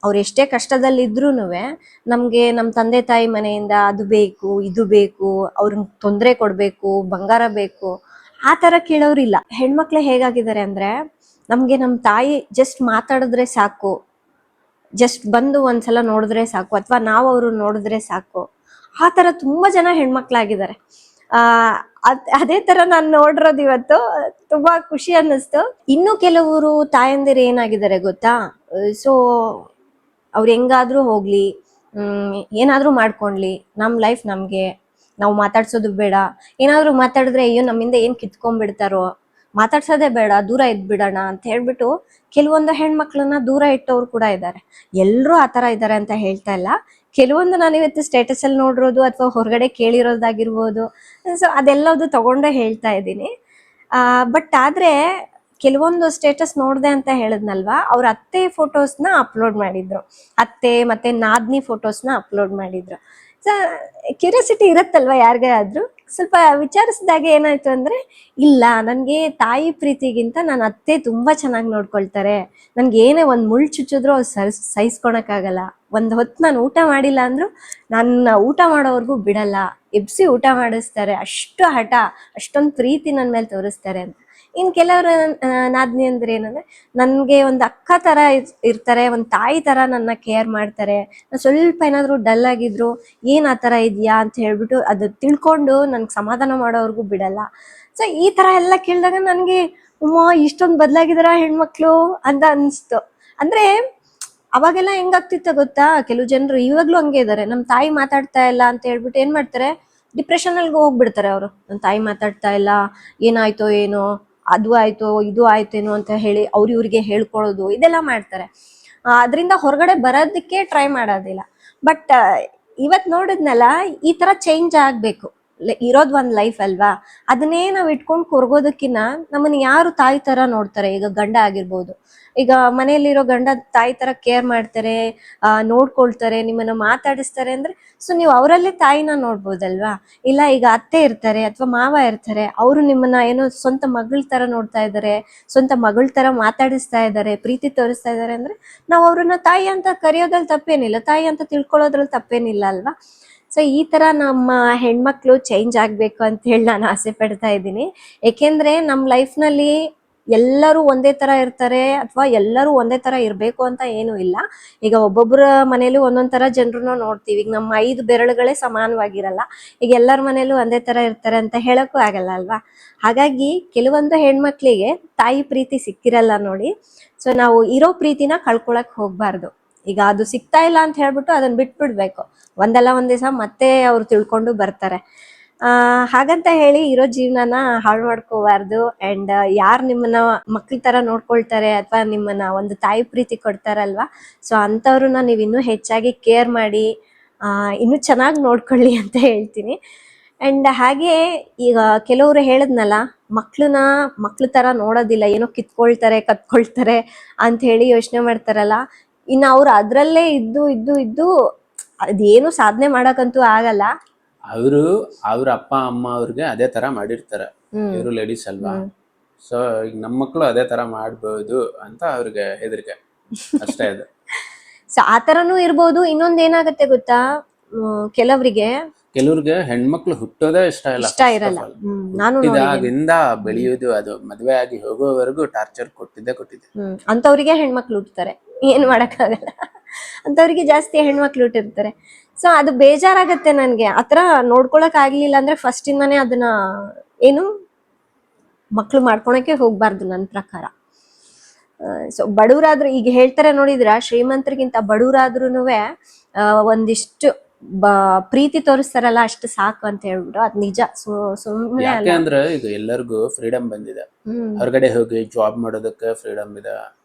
ಅವ್ರು ಎಷ್ಟೇ ಕಷ್ಟದಲ್ಲಿದ್ರೂ ನಮ್ಗೆ ನಮ್ಮ ತಂದೆ ತಾಯಿ ಮನೆಯಿಂದ ಅದು ಬೇಕು ಇದು ಬೇಕು, ಅವ್ರಿಗೆ ತೊಂದರೆ ಕೊಡ್ಬೇಕು, ಬಂಗಾರ ಬೇಕು, ಆ ತರ ಕೇಳೋರಿಲ್ಲ. ಹೆಣ್ಮಕ್ಳು ಹೇಗಾಗಿದ್ದಾರೆ ಅಂದ್ರೆ, ನಮ್ಗೆ ನಮ್ಮ ತಾಯಿ ಜಸ್ಟ್ ಮಾತಾಡಿದ್ರೆ ಸಾಕು, ಜಸ್ಟ್ ಬಂದು ಒಂದ್ಸಲ ನೋಡಿದ್ರೆ ಸಾಕು, ಅಥವಾ ನಾವು ಅವ್ರು ನೋಡಿದ್ರೆ ಸಾಕು, ಆ ತರ ತುಂಬಾ ಜನ ಹೆಣ್ಮಕ್ಳಾಗಿದ್ದಾರೆ. ಅದೇ ತರ ನಾನು ನೋಡಿರೋದು ಇವತ್ತು ತುಂಬಾ ಖುಷಿ ಅನ್ನಿಸ್ತು. ಇನ್ನು ಕೆಲವರು ತಾಯಂದಿರು ಏನಾಗಿದ್ದಾರೆ ಗೊತ್ತಾ, ಸೊ ಅವ್ರು ಹೆಂಗಾದ್ರೂ ಹೋಗ್ಲಿ, ಏನಾದ್ರೂ ಮಾಡ್ಕೊಂಡ್ಲಿ, ನಮ್ ಲೈಫ್ ನಮ್ಗೆ, ನಾವು ಮಾತಾಡ್ಸೋದು ಬೇಡ, ಏನಾದ್ರೂ ಮಾತಾಡಿದ್ರೆ ಅಯ್ಯೋ ನಮ್ಮಿಂದ ಏನ್ ಕಿತ್ಕೊಂಡ್ಬಿಡ್ತಾರೋ, ಮಾತಾಡ್ಸೋದೇ ಬೇಡ, ದೂರ ಇದ್ಬಿಡೋಣ ಅಂತ ಹೇಳ್ಬಿಟ್ಟು ಕೆಲವೊಂದು ಹೆಣ್ಮಕ್ಳನ್ನ ದೂರ ಇಟ್ಟವ್ರು ಕೂಡ ಇದ್ದಾರೆ. ಎಲ್ರೂ ಆತರ ಇದ್ದಾರೆ ಅಂತ ಹೇಳ್ತಾ ಇಲ್ಲ. ಕೆಲವೊಂದು ನಾನು ಇವತ್ತು ಸ್ಟೇಟಸ್ ಅಲ್ಲಿ ನೋಡಿರೋದು ಅಥವಾ ಹೊರಗಡೆ ಕೇಳಿರೋದಾಗಿರ್ಬೋದು, ಸೊ ಅದೆಲ್ಲದು ತಗೊಂಡೇ ಹೇಳ್ತಾ ಇದ್ದೀನಿ. ಬಟ್ ಆದ್ರೆ ಕೆಲವೊಂದು ಸ್ಟೇಟಸ್ ನೋಡ್ದೆ ಅಂತ ಹೇಳಿದ್ನಲ್ವಾ, ಅವ್ರ ಅತ್ತೆ ಫೋಟೋಸ್ನ ಅಪ್ಲೋಡ್ ಮಾಡಿದ್ರು, ಅತ್ತೆ ಮತ್ತೆ ನಾದ್ನಿ ಫೋಟೋಸ್ನ ಅಪ್ಲೋಡ್ ಮಾಡಿದ್ರು. ಸೊ ಕ್ಯೂರಿಯಾಸಿಟಿ ಇರತ್ತಲ್ವಾ ಯಾರಿಗೇ ಆದ್ರೂ. ಸ್ವಲ್ಪ ವಿಚಾರಿಸಿದಾಗ ಏನಾಯ್ತು ಅಂದ್ರೆ, ಇಲ್ಲ ನನ್ಗೆ ತಾಯಿ ಪ್ರೀತಿಗಿಂತ ನನ್ನ ಅತ್ತೆ ತುಂಬಾ ಚೆನ್ನಾಗಿ ನೋಡ್ಕೊಳ್ತಾರೆ, ನನ್ಗೆ ಏನೇ ಒಂದ್ ಮುಳ್ಳು ಚುಚ್ಚಿದ್ರು ಅವ್ರು ಸಹಿಸ್ಕೊಳಕ್ಕಾಗಲ್ಲ, ಒಂದ್ ಹೊತ್ತು ನಾನು ಊಟ ಮಾಡಿಲ್ಲ ಅಂದ್ರು ನನ್ನ ಊಟ ಮಾಡೋವರೆಗೂ ಬಿಡಲ್ಲ, ಎಬ್ಸಿ ಊಟ ಮಾಡಿಸ್ತಾರೆ, ಅಷ್ಟು ಹಠ, ಅಷ್ಟೊಂದು ಪ್ರೀತಿ ನನ್ನ ಮೇಲೆ ತೋರಿಸ್ತಾರೆ ಅಂತ. ಇನ್ ಕೆಲವರು ನಾದ್ನಿ ಅಂದ್ರೆ ಏನಂದ್ರೆ, ನನ್ಗೆ ಒಂದ್ ಅಕ್ಕ ತರ ಇರ್ತಾರೆ, ಒಂದ್ ತಾಯಿ ತರ ನನ್ನ ಕೇರ್ ಮಾಡ್ತಾರೆ, ಸ್ವಲ್ಪ ಏನಾದ್ರು ಡಲ್ ಆಗಿದ್ರು ಏನ್ ಆ ತರ ಇದೆಯಾ ಅಂತ ಹೇಳ್ಬಿಟ್ಟು ಅದು ತಿಳ್ಕೊಂಡು ನನ್ಗೆ ಸಮಾಧಾನ ಮಾಡೋವರೆಗೂ ಬಿಡಲ್ಲ. ಸೊ ಈ ತರ ಎಲ್ಲ ಕೇಳಿದಾಗ ನನ್ಗೆ ಇಷ್ಟೊಂದು ಬದಲಾಗಿದಾರ ಹೆಣ್ಮಕ್ಳು ಅಂತ ಅನ್ಸ್ತು. ಅಂದ್ರೆ ಅವಾಗೆಲ್ಲ ಹೆಂಗಾಗ್ತಿತ್ತ ಗೊತ್ತಾ, ಕೆಲವು ಜನರು ಇವಾಗ್ಲೂ ಹಂಗೆ ಇದಾರೆ, ನಮ್ ತಾಯಿ ಮಾತಾಡ್ತಾ ಇಲ್ಲ ಅಂತ ಹೇಳ್ಬಿಟ್ಟು ಏನ್ ಮಾಡ್ತಾರೆ, ಡಿಪ್ರೆಷನ್ ಅಲ್ಲಿ ಹೋಗ್ಬಿಡ್ತಾರೆ ಅವರು. ನನ್ ತಾಯಿ ಮಾತಾಡ್ತಾ ಇಲ್ಲ, ಏನಾಯ್ತೋ ಏನೋ, ಅದು ಆಯ್ತೋ ಇದು ಆಯ್ತೇನೋ ಅಂತ ಹೇಳಿ ಇವ್ರಿಗೆ ಹೇಳ್ಕೊಳ್ಳೋದು, ಇದೆಲ್ಲ ಮಾಡ್ತಾರೆ. ಅದರಿಂದ ಹೊರಗಡೆ ಬರೋದಕ್ಕೆ ಟ್ರೈ ಮಾಡೋದಿಲ್ಲ. ಬಟ್ ಇವತ್ ನೋಡಿದ್ನಲ್ಲ, ಈ ತರ ಚೇಂಜ್ ಆಗ್ಬೇಕು. ಇರೋದ್ ಒಂದ್ ಲೈಫ್ ಅಲ್ವಾ, ಅದನ್ನೇ ನಾವ್ ಇಟ್ಕೊಂಡು ಕೊರ್ಗೋದಕ್ಕಿನ್ನ ನಮ್ಮನ್ನ ಯಾರು ತಾಯಿ ತರ ನೋಡ್ತಾರೆ. ಈಗ ಗಂಡ ಆಗಿರ್ಬೋದು, ಈಗ ಮನೆಯಲ್ಲಿರೋ ಗಂಡ ತಾಯಿ ತರ ಕೇರ್ ಮಾಡ್ತಾರೆ, ನೋಡ್ಕೊಳ್ತಾರೆ, ನಿಮ್ಮನ್ನ ಮಾತಾಡಿಸ್ತಾರೆ ಅಂದ್ರೆ, ಸೊ ನೀವು ಅವರಲ್ಲೇ ತಾಯಿನ ನೋಡ್ಬೋದಲ್ವಾ. ಇಲ್ಲ ಈಗ ಅತ್ತೆ ಇರ್ತಾರೆ ಅಥವಾ ಮಾವ ಇರ್ತಾರೆ, ಅವರು ನಿಮ್ಮನ್ನ ಏನೋ ಸ್ವಂತ ಮಗಳ ತರ ನೋಡ್ತಾ ಇದ್ದಾರೆ, ಸ್ವಂತ ಮಗಳ ತರ ಮಾತಾಡಿಸ್ತಾ ಇದ್ದಾರೆ, ಪ್ರೀತಿ ತೋರಿಸ್ತಾ ಇದ್ದಾರೆ ಅಂದ್ರೆ ನಾವು ಅವ್ರನ್ನ ತಾಯಿ ಅಂತ ಕರೆಯೋದ್ರಲ್ಲಿ ತಪ್ಪೇನಿಲ್ಲ, ತಾಯಿ ಅಂತ ತಿಳ್ಕೊಳ್ಳೋದ್ರಲ್ಲಿ ತಪ್ಪೇನಿಲ್ಲ ಅಲ್ವಾ. ಸೊ ಈ ತರ ನಮ್ಮ ಹೆಣ್ಮಕ್ಳು ಚೇಂಜ್ ಆಗ್ಬೇಕು ಅಂತ ಹೇಳಿ ನಾನು ಆಸೆ ಪಡ್ತಾ ಇದ್ದೀನಿ. ಏಕೆಂದ್ರೆ ನಮ್ ಲೈಫ್ ನಲ್ಲಿ ಎಲ್ಲರೂ ಒಂದೇ ತರ ಇರ್ತಾರೆ ಅಥವಾ ಎಲ್ಲರೂ ಒಂದೇ ತರ ಇರ್ಬೇಕು ಅಂತ ಏನು ಇಲ್ಲ. ಈಗ ಒಬ್ಬೊಬ್ಬರ ಮನೇಲಿ ಒಂದೊಂದ್ ತರ ಜನರನ್ನ ನೋಡ್ತೀವಿ. ಈಗ ನಮ್ಮ 5 ಬೆರಳುಗಳೇ ಸಮಾನವಾಗಿರಲ್ಲ, ಈಗ ಎಲ್ಲರ ಮನೇಲೂ ಒಂದೇ ತರ ಇರ್ತಾರೆ ಅಂತ ಹೇಳಕ್ಕೂ ಆಗಲ್ಲ ಅಲ್ವಾ. ಹಾಗಾಗಿ ಕೆಲವೊಂದು ಹೆಣ್ಮಕ್ಳಿಗೆ ತಾಯಿ ಪ್ರೀತಿ ಸಿಕ್ಕಿರಲ್ಲ ನೋಡಿ. ಸೊ ನಾವು ಇರೋ ಪ್ರೀತಿನ ಕಳ್ಕೊಳಕ್ ಹೋಗ್ಬಾರ್ದು. ಈಗ ಅದು ಸಿಗ್ತಾ ಇಲ್ಲ ಅಂತ ಹೇಳ್ಬಿಟ್ಟು ಅದನ್ನ ಬಿಟ್ಬಿಡ್ಬೇಕು. ಒಂದಲ್ಲ ಒಂದ್ ದಿವಸ ಮತ್ತೆ ಅವ್ರು ತಿಳ್ಕೊಂಡು ಬರ್ತಾರೆ. ಹಾಗಂತ ಹೇಳಿ ಇರೋ ಜೀವನನ ಹಾಳು ಮಾಡ್ಕೋಬಾರ್ದು. ಅಂಡ್ ಯಾರು ನಿಮ್ಮನ್ನ ಮಕ್ಳ ತರ ನೋಡ್ಕೊಳ್ತಾರೆ ಅಥವಾ ನಿಮ್ಮನ್ನ ಒಂದು ತಾಯಿ ಪ್ರೀತಿ ಕೊಡ್ತಾರಲ್ವಾ, ಸೊ ಅಂತವ್ರನ್ನ ನೀವ್ ಇನ್ನೂ ಹೆಚ್ಚಾಗಿ ಕೇರ್ ಮಾಡಿ ಇನ್ನೂ ಚೆನ್ನಾಗಿ ನೋಡ್ಕೊಳ್ಳಿ ಅಂತ ಹೇಳ್ತೀನಿ. ಅಂಡ್ ಹಾಗೆ ಈಗ ಕೆಲವರು ಹೇಳದ್ನಲ್ಲ, ಮಕ್ಳ ತರ ನೋಡೋದಿಲ್ಲ, ಏನೋ ಕಿತ್ಕೊಳ್ತಾರೆ ಕತ್ಕೊಳ್ತಾರೆ ಅಂತ ಹೇಳಿ ಯೋಚನೆ ಮಾಡ್ತಾರಲ್ಲ, ಇನ್ನು ಅವ್ರು ಅದ್ರಲ್ಲೇ ಇದ್ದು ಅದೇನು ಸಾಧನೆ ಮಾಡಕ್ಕಂತೂ ಆಗಲ್ಲ. ಅವ್ರ ಅಪ್ಪ ಅಮ್ಮ ಅವ್ರಿಗೆ ಅದೇ ತರ ಮಾಡಿರ್ತಾರೆ, ಇವರು ಲೇಡೀಸ್ ಅಲ್ವಾ. ಸೊ ಈಗ ನಮ್ಮ ಮಕ್ಕಳು ಅದೇ ತರ ಮಾಡ್ಬೋದು ಅಂತ ಅವ್ರಿಗೆ ಹೆದರಿಕೆ ಅಷ್ಟೇ ಅದು. ಸೊ ಆತರನೂ ಇರ್ಬೋದು. ಇನ್ನೊಂದ್ ಏನಾಗತ್ತೆ ಗೊತ್ತಾ, ಕೆಲವ್ರಿಗೆ ಹೆಣ್ಮಕ್ಳು ಹುಟ್ಟೋದೇ ಇಷ್ಟ ಇರಲ್ಲ. ಹುಟ್ಟಿದಾಗಿಂದ ಬೆಳೆಯೋದು, ಅದು ಮದ್ವೆ ಆಗಿ ಹೋಗೋವರೆಗೂ ಟಾರ್ಚರ್ ಕೊಟ್ಟಿದ್ದೆ. ಅಂತವ್ರಿಗೆ ಹೆಣ್ಮಕ್ಳು ಹುಟ್ಟುತ್ತಾರೆ, ಏನ್ ಮಾಡಕ್ಕಾಗಲ್ಲ. ಅಂತವ್ರಿಗೆ ಜಾಸ್ತಿ ಹೆಣ್ಮಕ್ಳು ಹುಟ್ಟಿರ್ತಾರೆ. ಸೊ ಅದು ಬೇಜಾರಾಗತ್ತೆ ನನ್ಗೆ. ಆತರ ನೋಡ್ಕೊಳಕ್ ಆಗ್ಲಿಲ್ಲ ಅಂದ್ರೆ ಫಸ್ಟ್ ಇಂದಾನೇ ಅದನ್ನ ಮಕ್ಳು ಮಾಡ್ಕೊಳಕ್ಕೆ ಹೋಗ್ಬಾರ್ದು ನನ್ನ ಪ್ರಕಾರ. ಸೊ ಬಡವರಾದ್ರು ಈಗ ಹೇಳ್ತಾರೆ ನೋಡಿದ್ರ, ಶ್ರೀಮಂತರಿಗಿಂತ ಬಡವರಾದ್ರೂನುವೆ ಒಂದಿಷ್ಟು ಪ್ರೀತಿ ತೋರಿಸ್ತಾರಲ್ಲ ಅಷ್ಟು ಸಾಕು ಅಂತ ಹೇಳ್ಬಿಟ್ಟು ಅದ್ ನಿಜ. ಸುಮ್ಮನೆ ಯಾಕೆಂದ್ರೆ ಈಗ ಎಲ್ಲರಿಗೂ ಫ್ರೀಡಮ್ ಬಂದಿದೆ, ಹೊರಗಡೆ ಹೋಗಿ ಜಾಬ್ ಮಾಡೋದಕ್ಕೆ ಫ್ರೀಡಮ್ ಇದೆ.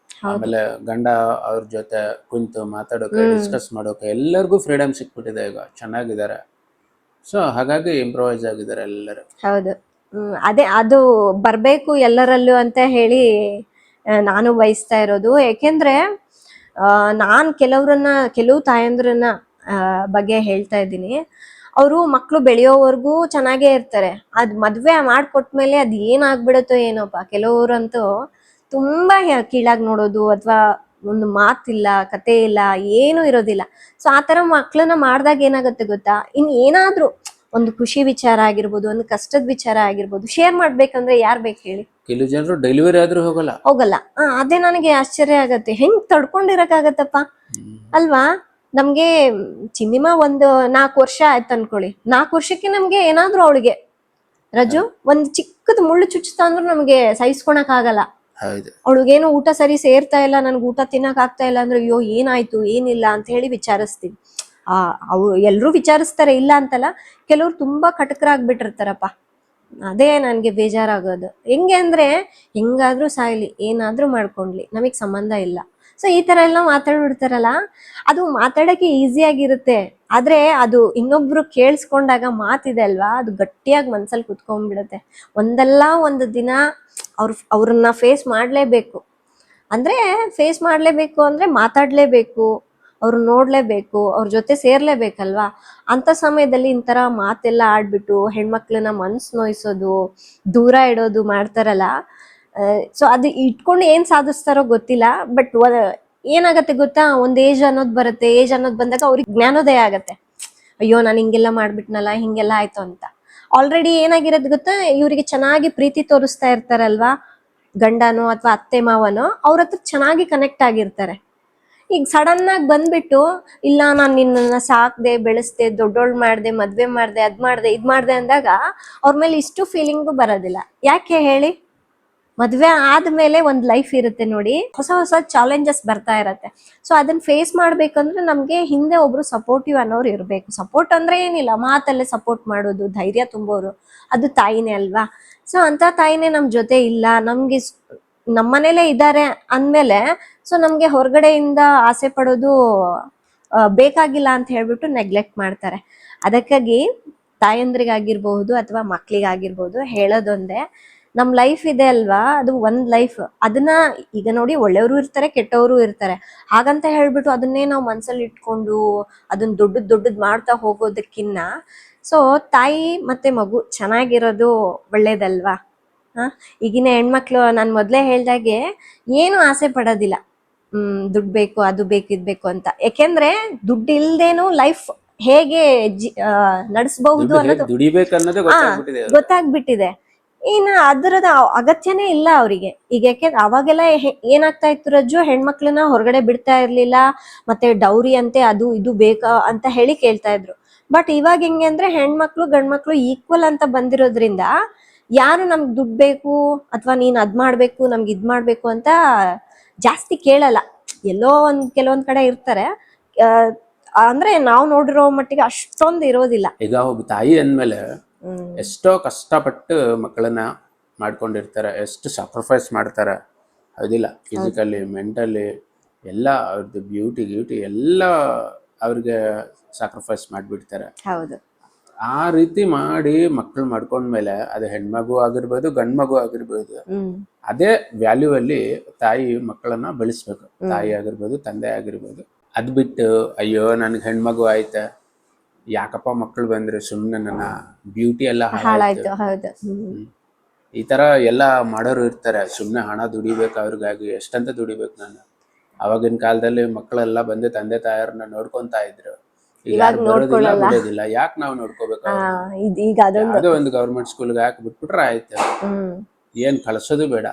ಆಮೇಲೆ ಗಂಡ ಅವ್ರ ಜೊತೆ ಕುಂತು ಮಾತಾಡೋಕೆ, ಡಿಸ್ಕಸ್ ಮಾಡೋಕೆ ಎಲ್ಲರಿಗೂ ಫ್ರೀಡಮ್ ಸಿಕ್ಬಿಟ್ಟಿದೆ. ಈಗ ಚೆನ್ನಾಗಿದ್ದಾರೆ. ಸೊ ಹಾಗಾಗಿ ಇಂಪ್ರೂವೈಸ್ ಆಗಿದ್ದಾರೆ ಎಲ್ಲರೂ. ಹೌದು, ಅದೇ ಅದು ಬರ್ಬೇಕು ಎಲ್ಲರಲ್ಲೂ ಅಂತ ಹೇಳಿ ನಾನು ಬಯಸ್ತಾ ಇರೋದು. ಯಾಕೆಂದ್ರೆ ನಾನ್ ಕೆಲವು ತಾಯಂದ್ರನ್ನ ಬಗ್ಗೆ ಹೇಳ್ತಾ ಇದ್ದೀನಿ. ಅವರು ಮಕ್ಳು ಬೆಳೆಯೋವರೆಗೂ ಚೆನ್ನಾಗೇ ಇರ್ತಾರೆ, ಅದ್ ಮದ್ವೆ ಮಾಡ್ಕೊಟ್ಮೇಲೆ ಅದ್ ಏನಾಗ್ಬಿಡತ್ತೋ ಏನೋಪ್ಪ. ಕೆಲವ್ರಂತೂ ತುಂಬಾ ಕೀಳಾಗಿ ನೋಡೋದು, ಅಥವಾ ಒಂದು ಮಾತಿಲ್ಲ, ಕತೆ ಇಲ್ಲ, ಏನೂ ಇರೋದಿಲ್ಲ. ಸೊ ಆತರ ಮಕ್ಳನ್ನ ಮಾಡ್ದಾಗ ಏನಾಗತ್ತೆ ಗೊತ್ತಾ, ಇನ್ ಏನಾದ್ರೂ ಒಂದು ಖುಷಿ ವಿಚಾರ ಆಗಿರ್ಬೋದು, ಒಂದು ಕಷ್ಟದ ವಿಚಾರ ಆಗಿರ್ಬೋದು, ಶೇರ್ ಮಾಡ್ಬೇಕಂದ್ರೆ ಯಾರ್ ಬೇಕು ಹೇಳಿ. ಕೆಲವು ಜನರು ಡೆಲಿವರಿ ಆದ್ರೂ ಹೋಗಲ್ಲ. ಅದೇ ನನಗೆ ಆಶ್ಚರ್ಯ ಆಗತ್ತೆ, ಹೆಂಗ್ ತಡ್ಕೊಂಡಿರಕ್ಕಾಗತ್ತಪ್ಪ ಅಲ್ವಾ. ನಮ್ಗೆ ಚಿನ್ನಿಮಾ ಒಂದು 4 ವರ್ಷ ಆಯ್ತು ಅನ್ಕೊಳ್ಳಿ, 4 ವರ್ಷಕ್ಕೆ ನಮ್ಗೆ ಏನಾದ್ರೂ ಅವಳಿಗೆ ರಜು, ಒಂದ್ ಚಿಕ್ಕದ್ ಮುಳ್ಳು ಚುಚ್ಚುತ್ತಾ ಅಂದ್ರೂ ನಮ್ಗೆ ಸಹಿಸ್ಕೊಳಕ್ ಆಗಲ್ಲ. ಹೌದು. ಅವಳಿಗೇನು ಊಟ ಸರಿ ಸೇರ್ತಾ ಇಲ್ಲ, ನನ್ಗೆ ಊಟ ತಿನ್ನಕ್ ಆಗ್ತಾ ಇಲ್ಲ ಅಂದ್ರೆ ಅಯ್ಯೋ ಏನಾಯ್ತು ಏನಿಲ್ಲ ಅಂತ ಹೇಳಿ ವಿಚಾರಿಸ್ತೀವಿ. ಅವು ಎಲ್ರೂ ವಿಚಾರಿಸ್ತಾರೆ, ಇಲ್ಲ ಅಂತಲ್ಲ. ಕೆಲವ್ರು ತುಂಬಾ ಕಟಕರಾಗ್ಬಿಟ್ಟಿರ್ತಾರಪ್ಪ. ಅದೇ ನನ್ಗೆ ಬೇಜಾರಾಗೋದು. ಹೆಂಗೆ ಅಂದ್ರೆ ಹೆಂಗಾದ್ರೂ ಸಾಯ್ಲಿ, ಏನಾದ್ರೂ ಮಾಡ್ಕೊಂಡ್ಲಿ, ನಮಗ್ ಸಂಬಂಧ ಇಲ್ಲ. ಸೊ ಈ ತರ ಎಲ್ಲ ಮಾತಾಡ್ಬಿಡ್ತಾರಲ್ಲ, ಅದು ಮಾತಾಡಕ್ಕೆ ಈಸಿ ಆಗಿರುತ್ತೆ. ಆದ್ರೆ ಅದು ಇನ್ನೊಬ್ರು ಕೇಳಿಸ್ಕೊಂಡಾಗ ಮಾತಿದೆ ಅಲ್ವಾ, ಅದು ಗಟ್ಟಿಯಾಗಿ ಮನ್ಸಲ್ಲಿ ಕುತ್ಕೊಂಡ್ಬಿಡುತ್ತೆ. ಒಂದಲ್ಲ ಒಂದು ದಿನ ಅವ್ರನ್ನ ಫೇಸ್ ಮಾಡ್ಲೇಬೇಕು. ಅಂದ್ರೆ ಫೇಸ್ ಮಾಡ್ಲೇಬೇಕು ಅಂದ್ರೆ ಮಾತಾಡ್ಲೇಬೇಕು, ಅವ್ರು ನೋಡ್ಲೇಬೇಕು, ಅವ್ರ ಜೊತೆ ಸೇರ್ಲೇಬೇಕಲ್ವಾ. ಅಂತ ಸಮಯದಲ್ಲಿ ಇಂತರ ಮಾತೆಲ್ಲ ಆಡ್ಬಿಟ್ಟು ಹೆಣ್ಮಕ್ಳನ್ನ ಮನ್ಸು ನೋಯಿಸೋದು, ದೂರ ಇಡೋದು ಮಾಡ್ತಾರಲ್ಲ. ಸೊ ಅದು ಇಟ್ಕೊಂಡು ಏನ್ ಸಾಧಿಸ್ತಾರೋ ಗೊತ್ತಿಲ್ಲ. ಬಟ್ ಏನಾಗತ್ತೆ ಗೊತ್ತಾ, ಒಂದ್ ಏಜ್ ಅನ್ನೋದು ಬರುತ್ತೆ. ಏಜ್ ಅನ್ನೋದು ಬಂದಾಗ ಅವ್ರಿಗೆ ಜ್ಞಾನೋದಯ ಆಗತ್ತೆ. ಅಯ್ಯೋ ನಾನು ಹಿಂಗೆಲ್ಲ ಮಾಡ್ಬಿಟ್ನಲ್ಲ, ಹಿಂಗೆಲ್ಲ ಆಯ್ತು ಅಂತ. ಆಲ್ರೆಡಿ ಏನಾಗಿರೋದು ಗೊತ್ತಾ, ಇವರಿಗೆ ಚೆನ್ನಾಗಿ ಪ್ರೀತಿ ತೋರಿಸ್ತಾ ಇರ್ತಾರಲ್ವಾ ಗಂಡನೋ ಅಥವಾ ಅತ್ತೆ ಮಾವನೋ, ಅವ್ರ ಹತ್ರ ಚೆನ್ನಾಗಿ ಕನೆಕ್ಟ್ ಆಗಿರ್ತಾರೆ. ಈಗ ಸಡನ್ ಆಗಿ ಬಂದ್ಬಿಟ್ಟು, ಇಲ್ಲ ನಾನು ನಿನ್ನನ್ನ ಸಾಕ್ದೆ, ಬೆಳೆಸ್ದೆ, ದೊಡ್ಡೋಳ್ ಮಾಡ್ದೆ, ಮದ್ವೆ ಮಾಡ್ದೆ, ಅದ್ ಮಾಡ್ದೆ, ಇದ್ ಮಾಡ್ದೆ ಅಂದಾಗ ಅವ್ರ ಮೇಲೆ ಇಷ್ಟು ಫೀಲಿಂಗು ಬರೋದಿಲ್ಲ. ಯಾಕೆ ಹೇಳಿ? ಮದ್ವೆ ಆದ್ಮೇಲೆ ಒಂದ್ ಲೈಫ್ ಇರುತ್ತೆ ನೋಡಿ, ಹೊಸ ಹೊಸ ಚಾಲೆಂಜಸ್ ಬರ್ತಾ ಇರತ್ತೆ. ಸೊ ಅದನ್ನ ಫೇಸ್ ಮಾಡ್ಬೇಕಂದ್ರೆ ನಮ್ಗೆ ಹಿಂದೆ ಒಬ್ರು ಸಪೋರ್ಟಿವ್ ಅನ್ನೋರು ಇರ್ಬೇಕು. ಸಪೋರ್ಟ್ ಅಂದ್ರೆ ಏನಿಲ್ಲ, ಮಾತಲ್ಲೇ ಸಪೋರ್ಟ್ ಮಾಡೋದು, ಧೈರ್ಯ ತುಂಬೋರು, ಅದು ತಾಯಿನೇ ಅಲ್ವಾ. ಸೊ ಅಂತ ತಾಯಿನೇ ನಮ್ ಜೊತೆ ಇಲ್ಲ, ನಮ್ಗೆ ನಮ್ಮನೇಲೆ ಇದ್ದಾರೆ ಅಂದ್ಮೇಲೆ, ಸೊ ನಮ್ಗೆ ಹೊರಗಡೆಯಿಂದ ಆಸೆ ಪಡೋದು ಬೇಕಾಗಿಲ್ಲ ಅಂತ ಹೇಳ್ಬಿಟ್ಟು ನೆಗ್ಲೆಕ್ಟ್ ಮಾಡ್ತಾರೆ. ಅದಕ್ಕಾಗಿ ತಾಯಂದ್ರಿಗಾಗಿರ್ಬಹುದು ಅಥವಾ ಮಕ್ಳಿಗಾಗಿರ್ಬಹುದು ಹೇಳೋದೊಂದೇ, ನಮ್ ಲೈಫ್ ಇದೆ ಅಲ್ವಾ, ಅದು ಒಂದ್ ಲೈಫ್. ಅದನ್ನ ಈಗ ನೋಡಿ, ಒಳ್ಳೆಯವರು ಇರ್ತಾರೆ, ಕೆಟ್ಟವರು ಇರ್ತಾರೆ. ಹಾಗಂತ ಹೇಳ್ಬಿಟ್ಟು ಅದನ್ನೇ ನಾವು ಮನ್ಸಲ್ಲಿ ಇಟ್ಕೊಂಡು ಅದನ್ನ ದೊಡ್ಡದ್ ಮಾಡ್ತಾ ಹೋಗೋದಕ್ಕಿನ್ನ ಸೊ ತಾಯಿ ಮತ್ತೆ ಮಗು ಚೆನ್ನಾಗಿರೋದು ಒಳ್ಳೇದಲ್ವಾ. ಈಗಿನ ಹೆಣ್ಮಕ್ಳು ನಾನು ಮೊದ್ಲೇ ಹೇಳ್ದಾಗೆ ಏನು ಆಸೆ ಪಡೋದಿಲ್ಲ. ದುಡ್ಡು ಬೇಕು, ಅದು ಬೇಕು, ಇದ್ ಬೇಕು ಅಂತ. ಯಾಕೆಂದ್ರೆ ದುಡ್ಡು ಇಲ್ದೇನು ಲೈಫ್ ಹೇಗೆ ನಡೆಸಬಹುದು ಅನ್ನೋದು ದುಡಿಬೇಕು ಅನ್ನೋದೇ ಗೊತ್ತಾಗ್ಬಿಟ್ಟಿದೆ. ಇನ್ನು ಅದರದ ಅಗತ್ಯನೇ ಇಲ್ಲ ಅವರಿಗೆ. ಈಗ ಯಾಕೆಂದ್ರೆ ಅವಾಗೆಲ್ಲ ಏನಾಗ್ತಾ ಇತ್ತು ರಜ್ಜು, ಹೆಣ್ಮಕ್ಳನ್ನ ಹೊರಗಡೆ ಬಿಡ್ತಾ ಇರ್ಲಿಲ್ಲ, ಮತ್ತೆ ಡೌರಿ ಅಂತೆ ಅದು ಇದು ಬೇಕಾ ಅಂತ ಹೇಳಿ ಕೇಳ್ತಾ ಇದ್ರು. ಬಟ್ ಇವಾಗ ಹೆಂಗೆ ಅಂದ್ರೆ ಹೆಣ್ಮಕ್ಳು ಗಂಡ್ಮಕ್ಳು ಈಕ್ವಲ್ ಅಂತ ಬಂದಿರೋದ್ರಿಂದ ಯಾರು ನಮ್ಗೆ ದುಡ್ಡು ಬೇಕು ಅಥವಾ ನೀನ್ ಅದ್ ಮಾಡ್ಬೇಕು, ನಮ್ಗೆ ಇದ್ ಮಾಡ್ಬೇಕು ಅಂತ ಜಾಸ್ತಿ ಕೇಳಲ್ಲ. ಎಲ್ಲೋ ಕೆಲವೊಂದ್ ಕಡೆ ಇರ್ತಾರೆ, ಅಂದ್ರೆ ನಾವು ನೋಡಿರೋ ಮಟ್ಟಿಗೆ ಅಷ್ಟೊಂದು ಇರೋದಿಲ್ಲ. ಈಗ ಒಬ್ಬ ತಾಯಿ ಅಂದ್ಮೇಲೆ ಎಷ್ಟೋ ಕಷ್ಟಪಟ್ಟು ಮಕ್ಕಳನ್ನ ಮಾಡ್ಕೊಂಡಿರ್ತಾರೆ, ಎಷ್ಟು ಸಾಕ್ರಿಫೈಸ್ ಮಾಡ್ತಾರೆ, ಹೌದಿಲ್ಲ? ಫಿಸಿಕಲಿ, ಮೆಂಟಲಿ ಎಲ್ಲ ಅವ್ರದ್ದು ಬ್ಯೂಟಿ ಎಲ್ಲ ಅವ್ರಿಗೆ ಸಾಕ್ರಿಫೈಸ್ ಮಾಡಿಬಿಡ್ತಾರೆ. ಹೌದು. ಆ ರೀತಿ ಮಾಡಿ ಮಕ್ಕಳು ಮಾಡ್ಕೊಂಡ್ಮೇಲೆ, ಅದು ಹೆಣ್ಮಗು ಆಗಿರ್ಬೋದು, ಗಂಡ್ ಮಗು ಆಗಿರ್ಬೋದು, ಅದೇ ವ್ಯಾಲ್ಯೂ ಅಲ್ಲಿ ತಾಯಿ ಮಕ್ಕಳನ್ನ ಬೆಳೆಸ್ಬೇಕು. ತಾಯಿ ಆಗಿರ್ಬೋದು, ತಂದೆ ಆಗಿರ್ಬೋದು. ಅದ್ ಬಿಟ್ಟು ಅಯ್ಯೋ ನನ್ಗೆ ಹೆಣ್ಮಗು ಆಯ್ತ, ಯಾಕಪ್ಪ ಮಕ್ಕಳು ಬಂದ್ರೆ ಸುಮ್ಮನೆ ನನ್ನ ಬ್ಯೂಟಿ ಎಲ್ಲ ಹಾಳಾಯ್ತು, ಈ ತರ ಎಲ್ಲ ಮಾಡೋರು ಇರ್ತಾರೆ. ಸುಮ್ಮನೆ ಹಣ ದುಡಿಬೇಕು ಅವ್ರಿಗಾಗಿ, ಎಷ್ಟಂತ ದುಡಿಬೇಕು ನಾನು. ಅವಾಗಿನ ಕಾಲದಲ್ಲಿ ಮಕ್ಕಳೆಲ್ಲ ಬಂದು ತಂದೆ ತಾಯರನ್ನ ನೋಡ್ಕೊಂತಾ ಇದ್ರು. ಈಗ ಬಿಡೋದಿಲ್ಲ. ಯಾಕೆ ನಾವು ನೋಡ್ಕೋಬೇಕು? ಯಾವುದೋ ಒಂದು ಗೌರ್ಮೆಂಟ್ ಸ್ಕೂಲ್ಗೆ ಹಾಕಿ ಬಿಟ್ಬಿಟ್ರೆ ಆಯ್ತು. ಏನ್ ಕಳ್ಸೋದು ಬೇಡ,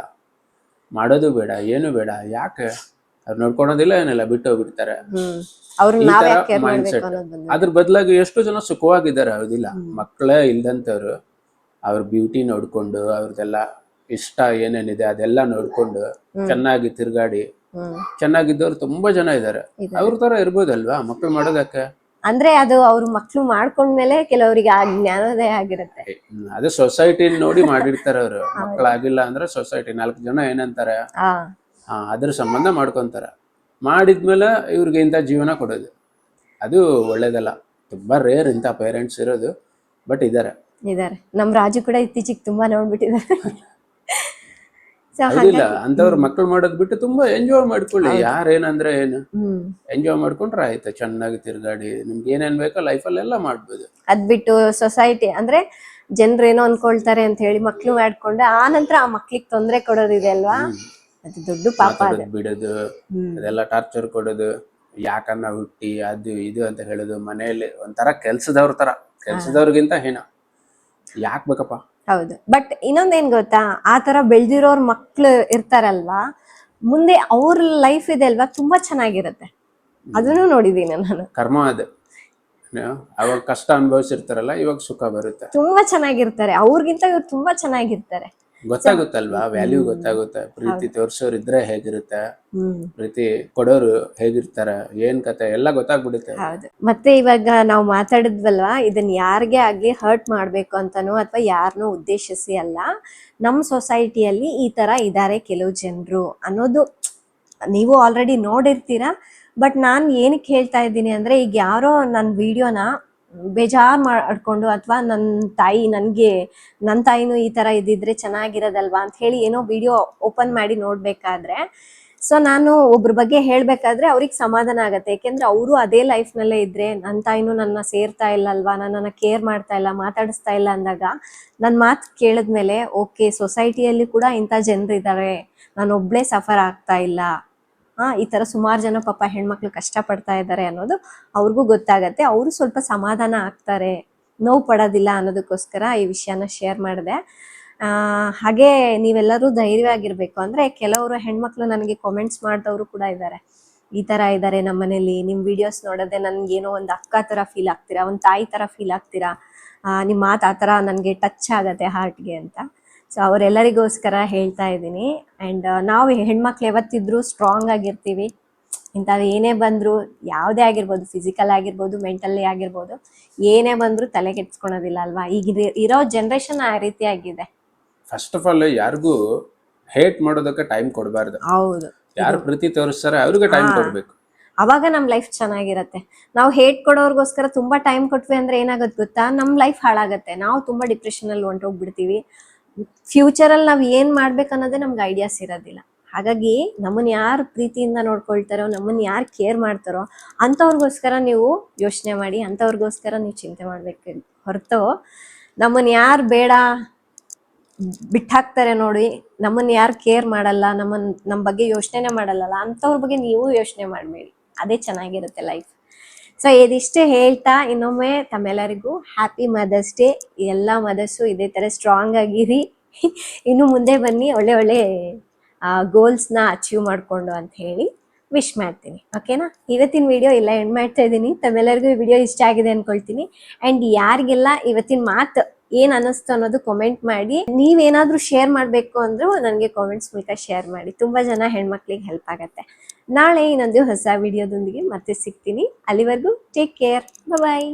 ಮಾಡೋದು ಬೇಡ, ಏನು ಬೇಡ. ಯಾಕೆ ಅವ್ರು ನೋಡ್ಕೊಳೋದಿಲ್ಲ, ಏನಿಲ್ಲ, ಬಿಟ್ಟು ಹೋಗ್ಬಿಡ್ತಾರೆ. ಮೈಂಡ್ಸೆಟ್. ಅದ್ರ ಬದಲಾಗಿ ಎಷ್ಟು ಜನ ಸುಖವಾಗಿದ್ದಾರೆ, ಹೌದಿಲ್ಲ? ಮಕ್ಕಳೇ ಇಲ್ದಂತವ್ರು ಅವ್ರ ಬ್ಯೂಟಿ ನೋಡ್ಕೊಂಡು, ಅವ್ರದೆಲ್ಲ ಇಷ್ಟ ಏನೇನಿದೆ ಅದೆಲ್ಲ ನೋಡ್ಕೊಂಡು ಚೆನ್ನಾಗಿ ತಿರ್ಗಾಡಿ ಚೆನ್ನಾಗಿದ್ದವ್ರು ತುಂಬಾ ಜನ ಇದ್ದಾರೆ. ಅವ್ರ ತರ ಇರ್ಬೋದಲ್ವಾ ಮಕ್ಳು ಮಾಡೋದಕ್ಕೆ? ಅಂದ್ರೆ ಅದು ಅವ್ರ ಮಕ್ಳು ಮಾಡ್ಕೊಂಡ್ಮೇಲೆ ಕೆಲವರಿಗೆ ಆ ಜ್ಞಾನೋದಯ ಆಗಿರುತ್ತೆ. ಅದೇ ಸೊಸೈಟಿ ನೋಡಿ ಮಾಡಿರ್ತಾರೆ ಅವ್ರು. ಮಕ್ಕಳಾಗಿಲ್ಲ ಅಂದ್ರೆ ಸೊಸೈಟಿ 4 ಜನ ಏನಂತಾರೆ, ಅದ್ರ ಸಂಬಂಧ ಮಾಡ್ಕೊಂತಾರೆ. ಮಾಡಿದ್ಮೇಲೆ ಇವ್ರಿಗೆ ಇಂಥ ಜೀವನ ಕೊಡೋದು, ಅದು ಒಳ್ಳೇದಲ್ಲ. ತುಂಬಾ ರೇರ್ ಇಂಥ ಪೇರೆಂಟ್ಸ್ ಇರೋದು, ಬಟ್ ಇದಾರೆ. ನಮ್ ರಾಜು ಕೂಡ ಇತ್ತೀಚೆಗೆ ತುಂಬಾ ನೋಡ್ಬಿಟ್ಟಿದ್ದಾರೆ. ಹೌದಿಲ್ಲ? ಅಂತವ್ರ ಮಕ್ಳು ಮಾಡೋದ್ ಬಿಟ್ಟು ತುಂಬಾ ಎಂಜಾಯ್ ಮಾಡ್ಕೊಳ್ಳಿ. ಯಾರೇನಂದ್ರೆ ಏನು, ಎಂಜಾಯ್ ಮಾಡ್ಕೊಂಡ್ರೆ ಆಯ್ತು. ಚೆನ್ನಾಗಿ ತಿರ್ಗಾಡಿ ನಿಮ್ಗೆ ಏನೇನ್ ಬೇಕೋ ಲೈಫಲ್ಲೆಲ್ಲ ಮಾಡ್ಬೋದು. ಅದ್ ಬಿಟ್ಟು ಸೊಸೈಟಿ ಅಂದ್ರೆ ಜನರೇನೋ ಅನ್ಕೊಳ್ತಾರೆ ಅಂತ ಹೇಳಿ ಮಕ್ಳು ಮಾಡ್ಕೊಂಡೆ ಆ ನಂತರ ಆ ಮಕ್ಳಿಗೆ ತೊಂದ್ರೆ ಕೊಡೋದಿದೆ ಅಲ್ವಾ, ಅದು ದೊಡ್ಡ ಪಾಪ. ಬಿಡೋದು, ಅದೆಲ್ಲ ಟಾರ್ಚರ್ ಕೊಡೋದು, ಯಾಕನ್ನ ಹುಟ್ಟಿ ಅದು ಇದು ಅಂತ ಹೇಳೋದು, ಮನೆಯಲ್ಲಿ ಒಂಥರ ಕೆಲ್ಸದವ್ರಿಗಿಂತ ಹೀನ. ಯಾಕ್ ಬೇಕಪ್ಪ? ಹೌದು. ಬಟ್ ಇನ್ನೊಂದೇನ್ ಗೊತ್ತಾ, ಆ ತರ ಬೆಳ್ದಿರೋರ್ ಮಕ್ಳು ಇರ್ತಾರಲ್ವಾ, ಮುಂದೆ ಅವ್ರ ಲೈಫ್ ಇದೆ ಅಲ್ವಾ, ತುಂಬಾ ಚೆನ್ನಾಗಿರುತ್ತೆ. ಅದನ್ನು ನೋಡಿದೀನಿ ನಾನು. ಕರ್ಮ ಅದು. ಅವಾಗ ಕಷ್ಟ ಅನುಭವಿಸಿರ್ತಾರಲ್ಲ, ಇವಾಗ ಸುಖ ಬರುತ್ತೆ. ತುಂಬಾ ಚೆನ್ನಾಗಿರ್ತಾರೆ, ಅವ್ರಿಗಿಂತ ಇವ್ರು ತುಂಬಾ ಚೆನ್ನಾಗಿರ್ತಾರೆ. ಗೊತ್ತಾಗುತ್ತಲ್ವಾ, ವ್ಯಾಲ್ಯೂ ಗೊತ್ತಾಗುತ್ತೆ. ಪ್ರೀತಿ ತೋರ್ಸೋರ್ ಇದ್ರೆ ಹೇಗಿರುತ್ತೆ, ಪ್ರೀತಿ ಕೊಡೋರು ಹೇಗಿರ್ತಾರೆ, ಏನ್ ಕತೆ ಎಲ್ಲ ಗೊತ್ತಾಗ್ಬಿಡುತ್ತೆ. ಹೌದು. ಮತ್ತೆ ಇವಾಗ ನಾವು ಮಾತಾಡಿದ್ವಲ್ವಾ, ಇದನ್ನ ಯಾರಿಗೆ ಆಗ್ಲಿ ಹರ್ಟ್ ಮಾಡ್ಬೇಕು ಅಂತಾನೋ ಅಥವಾ ಯಾರನ್ನೂ ಉದ್ದೇಶಿಸಿ ಅಲ್ಲ, ನಮ್ಮ ಸೊಸೈಟಿಯಲ್ಲಿ ಈ ತರ ಇದ್ದಾರೆ ಕೆಲವು ಜನರು ಅನ್ನೋದು ನೀವು ಆಲ್ರೆಡಿ ನೋಡಿರ್ತೀರಾ. ಬಟ್ ನಾನು ಏನಕ್ಕೆ ಹೇಳ್ತಾ ಇದ್ದೀನಿ ಅಂದ್ರೆ, ಈಗ ಯಾರೋ ನನ್ನ ವಿಡಿಯೋನ ಬೇಜಾರು ಮಾಡ್ಕೊಂಡು ಅಥವಾ ನನ್ನ ತಾಯಿನೂ ಈ ತರ ಇದ್ದಿದ್ರೆ ಚೆನ್ನಾಗಿರೋದಲ್ವಾ ಅಂತ ಹೇಳಿ ಏನೋ ವಿಡಿಯೋ ಓಪನ್ ಮಾಡಿ ನೋಡ್ಬೇಕಾದ್ರೆ, ಸೊ ನಾನು ಒಬ್ರ ಬಗ್ಗೆ ಹೇಳ್ಬೇಕಾದ್ರೆ ಅವ್ರಿಗೆ ಸಮಾಧಾನ ಆಗತ್ತೆ. ಯಾಕೆಂದ್ರೆ ಅವರು ಅದೇ ಲೈಫ್ನಲ್ಲೇ ಇದ್ರೆ, ನನ್ನ ತಾಯಿನೂ ನನ್ನ ಸೇರ್ತಾ ಇಲ್ಲ ಅಲ್ವಾ, ನನ್ನನ್ನು ಕೇರ್ ಮಾಡ್ತಾ ಇಲ್ಲ, ಮಾತಾಡಿಸ್ತಾ ಇಲ್ಲ ಅಂದಾಗ ನನ್ನ ಮಾತು ಕೇಳಿದ್ಮೇಲೆ ಓಕೆ, ಸೊಸೈಟಿಯಲ್ಲಿ ಕೂಡ ಇಂಥ ಜನರು ಇದ್ದಾರೆ, ನಾನು ಒಬ್ಳೇ ಸಫರ್ ಆಗ್ತಾ ಇಲ್ಲ, ಈ ತರ ಸುಮಾರು ಜನ ಪಾಪ ಹೆಣ್ಮಕ್ಳು ಕಷ್ಟಪಡ್ತಾ ಇದ್ದಾರೆ ಅನ್ನೋದು ಅವ್ರಿಗೂ ಗೊತ್ತಾಗತ್ತೆ. ಅವರು ಸ್ವಲ್ಪ ಸಮಾಧಾನ ಆಗ್ತಾರೆ, ನೋವು ಪಡೋದಿಲ್ಲ ಅನ್ನೋದಕ್ಕೋಸ್ಕರ ಈ ವಿಷಯನ ಶೇರ್ ಮಾಡಿದೆ. ಹಾಗೆ ನೀವೆಲ್ಲರೂ ಧೈರ್ಯವಾಗಿರ್ಬೇಕು. ಅಂದ್ರೆ ಕೆಲವರು ಹೆಣ್ಮಕ್ಳು ನನಗೆ ಕಾಮೆಂಟ್ಸ್ ಮಾಡಿದವರು ಕೂಡ ಇದ್ದಾರೆ, ಈ ತರ ಇದ್ದಾರೆ ನಮ್ಮ ಮನೇಲಿ, ನಿಮ್ ವಿಡಿಯೋಸ್ ನೋಡೋದೆ ನನ್ಗೇನೋ ಒಂದು ಅಕ್ಕ ತರ ಫೀಲ್ ಆಗ್ತೀರಾ, ಒಂದು ತಾಯಿ ತರ ಫೀಲ್ ಆಗ್ತೀರಾ, ನಿಮ್ಮ ಮಾತು ಆ ಥರ ನನಗೆ ಟಚ್ ಆಗತ್ತೆ ಹಾರ್ಟ್ಗೆ ಅಂತ. ಸೊ ಅವರೆಲ್ಲರಿಗೋಸ್ಕರ ಹೇಳ್ತಾ ಇದ್ದೀನಿ. ಆ್ಯಂಡ್ ನಾವು ಹೆಣ್ಮಕ್ಳು ಯಾವತ್ತಿದ್ರೂ ಸ್ಟ್ರಾಂಗ್ ಆಗಿರ್ತೀವಿ. ಇಂಥದ್ದು ಏನೇ ಬಂದರೂ, ಯಾವುದೇ ಆಗಿರ್ಬೋದು, ಫಿಸಿಕಲ್ ಆಗಿರ್ಬೋದು, ಮೆಂಟಲಿ ಆಗಿರ್ಬೋದು, ಏನೇ ಬಂದರೂ ತಲೆ ಕೆಡ್ಸ್ಕೊಳೋದಿಲ್ಲ ಅಲ್ವಾ. ಈಗ ಇರೋ ಜನ್ರೇಷನ್ ಆ ರೀತಿ ಆಗಿದೆ. ಫಸ್ಟ್ ಆಫ್ ಆಲ್ ಯಾರಿಗೂ ಹೇಟ್ ಮಾಡೋದಕ್ಕೆ ಟೈಮ್ ಕೊಡಬಾರ್ದು. ಹೌದು, ಯಾರು ಪ್ರೀತಿ ತೋರಿಸ್ತಾರೆ ಅವ್ರಿಗೆ ಟೈಮ್ ಕೊಡ್ಬೇಕು. ಅವಾಗ ನಮ್ಮ ಲೈಫ್ ಚೆನ್ನಾಗಿರತ್ತೆ. ನಾವು ಹೇಟ್ ಕೊಡೋರ್ಗೋಸ್ಕರ ತುಂಬಾ ಟೈಮ್ ಕೊಟ್ವಿ ಅಂದ್ರೆ ಏನಾಗುತ್ತೆ ಗೊತ್ತಾ, ನಮ್ಮ ಲೈಫ್ ಹಾಳಾಗತ್ತೆ. ನಾವು ತುಂಬಾ ಡಿಪ್ರೆಷನ್ ಅಲ್ಲಿ ಹೊಂಟೋಗ್ಬಿಡ್ತೀವಿ. ಫ್ಯೂಚರಲ್ಲಿ ನಾವು ಏನ್ ಮಾಡ್ಬೇಕನ್ನೋದೇ ನಮ್ಗೆ ಐಡಿಯಾಸ್ ಇರೋದಿಲ್ಲ. ಹಾಗಾಗಿ ನಮ್ಮನ್ನ ಯಾರು ಪ್ರೀತಿಯಿಂದ ನೋಡ್ಕೊಳ್ತಾರೋ, ನಮ್ಮನ್ನ ಯಾರು ಕೇರ್ ಮಾಡ್ತಾರೋ ಅಂಥವ್ರಿಗೋಸ್ಕರ ನೀವು ಯೋಚನೆ ಮಾಡಿ, ಅಂಥವ್ರಿಗೋಸ್ಕರ ನೀವು ಚಿಂತೆ ಮಾಡ್ಬೇಕು ಹೊರತು ನಮ್ಮನ್ನ ಯಾರು ಬೇಡ ಬಿಟ್ಟಾಕ್ತಾರೆ ನೋಡಿ, ನಮ್ಮನ್ನ ಯಾರು ಕೇರ್ ಮಾಡಲ್ಲ, ನಮ್ಮ ಬಗ್ಗೆ ಯೋಚನೆ ಮಾಡಲ್ಲ, ಅಂಥವ್ರ ಬಗ್ಗೆ ನೀವು ಯೋಚನೆ ಮಾಡಬೇಡಿ. ಅದೇ ಚೆನ್ನಾಗಿರುತ್ತೆ ಲೈಫ್. ಸೊ ಇದಿಷ್ಟೇ ಹೇಳ್ತಾ ಇನ್ನೊಮ್ಮೆ ತಮ್ಮೆಲ್ಲರಿಗೂ ಹ್ಯಾಪಿ ಮದರ್ಸ್ ಡೇ. ಎಲ್ಲ ಮದರ್ಸು ಇದೇ ಥರ ಸ್ಟ್ರಾಂಗ್ ಆಗಿರಿ, ಇನ್ನು ಮುಂದೆ ಬನ್ನಿ, ಒಳ್ಳೆ ಒಳ್ಳೆ ಗೋಲ್ಸ್ನ ಅಚೀವ್ ಮಾಡಿಕೊಂಡು ಅಂತ ಹೇಳಿ ವಿಶ್ ಮಾಡ್ತೀನಿ. ಓಕೆನಾ? ಇವತ್ತಿನ ವಿಡಿಯೋ ಇಲ್ಲ ಎಂಡ್ ಮಾಡ್ತಾ ಇದ್ದೀನಿ. ತಮ್ಮೆಲ್ಲರಿಗೂ ಈ ವಿಡಿಯೋ ಇಷ್ಟ ಆಗಿದೆ ಅಂದ್ಕೊಳ್ತೀನಿ. ಆ್ಯಂಡ್ ಯಾರಿಗೆಲ್ಲ ಇವತ್ತಿನ ಮಾತು ಏನು ಅನ್ನಿಸ್ತು ಅನ್ನೋದು ಕಾಮೆಂಟ್ ಮಾಡಿ. ನೀವೇನಾದರೂ ಶೇರ್ ಮಾಡಬೇಕು ಅಂದರೂ ನನಗೆ ಕಾಮೆಂಟ್ಸ್ ಮೂಲಕ ಶೇರ್ ಮಾಡಿ. ತುಂಬ ಜನ ಹೆಣ್ಮಕ್ಳಿಗೆ ಹೆಲ್ಪ್ ಆಗುತ್ತೆ. ನಾಳೆ ಇನ್ನೊಂದು ಹೊಸ ವಿಡಿಯೋದೊಂದಿಗೆ ಮತ್ತೆ ಸಿಗ್ತೀನಿ. ಅಲ್ಲಿವರೆಗೂ ಟೇಕ್ ಕೇರ್, ಬಾಯ್.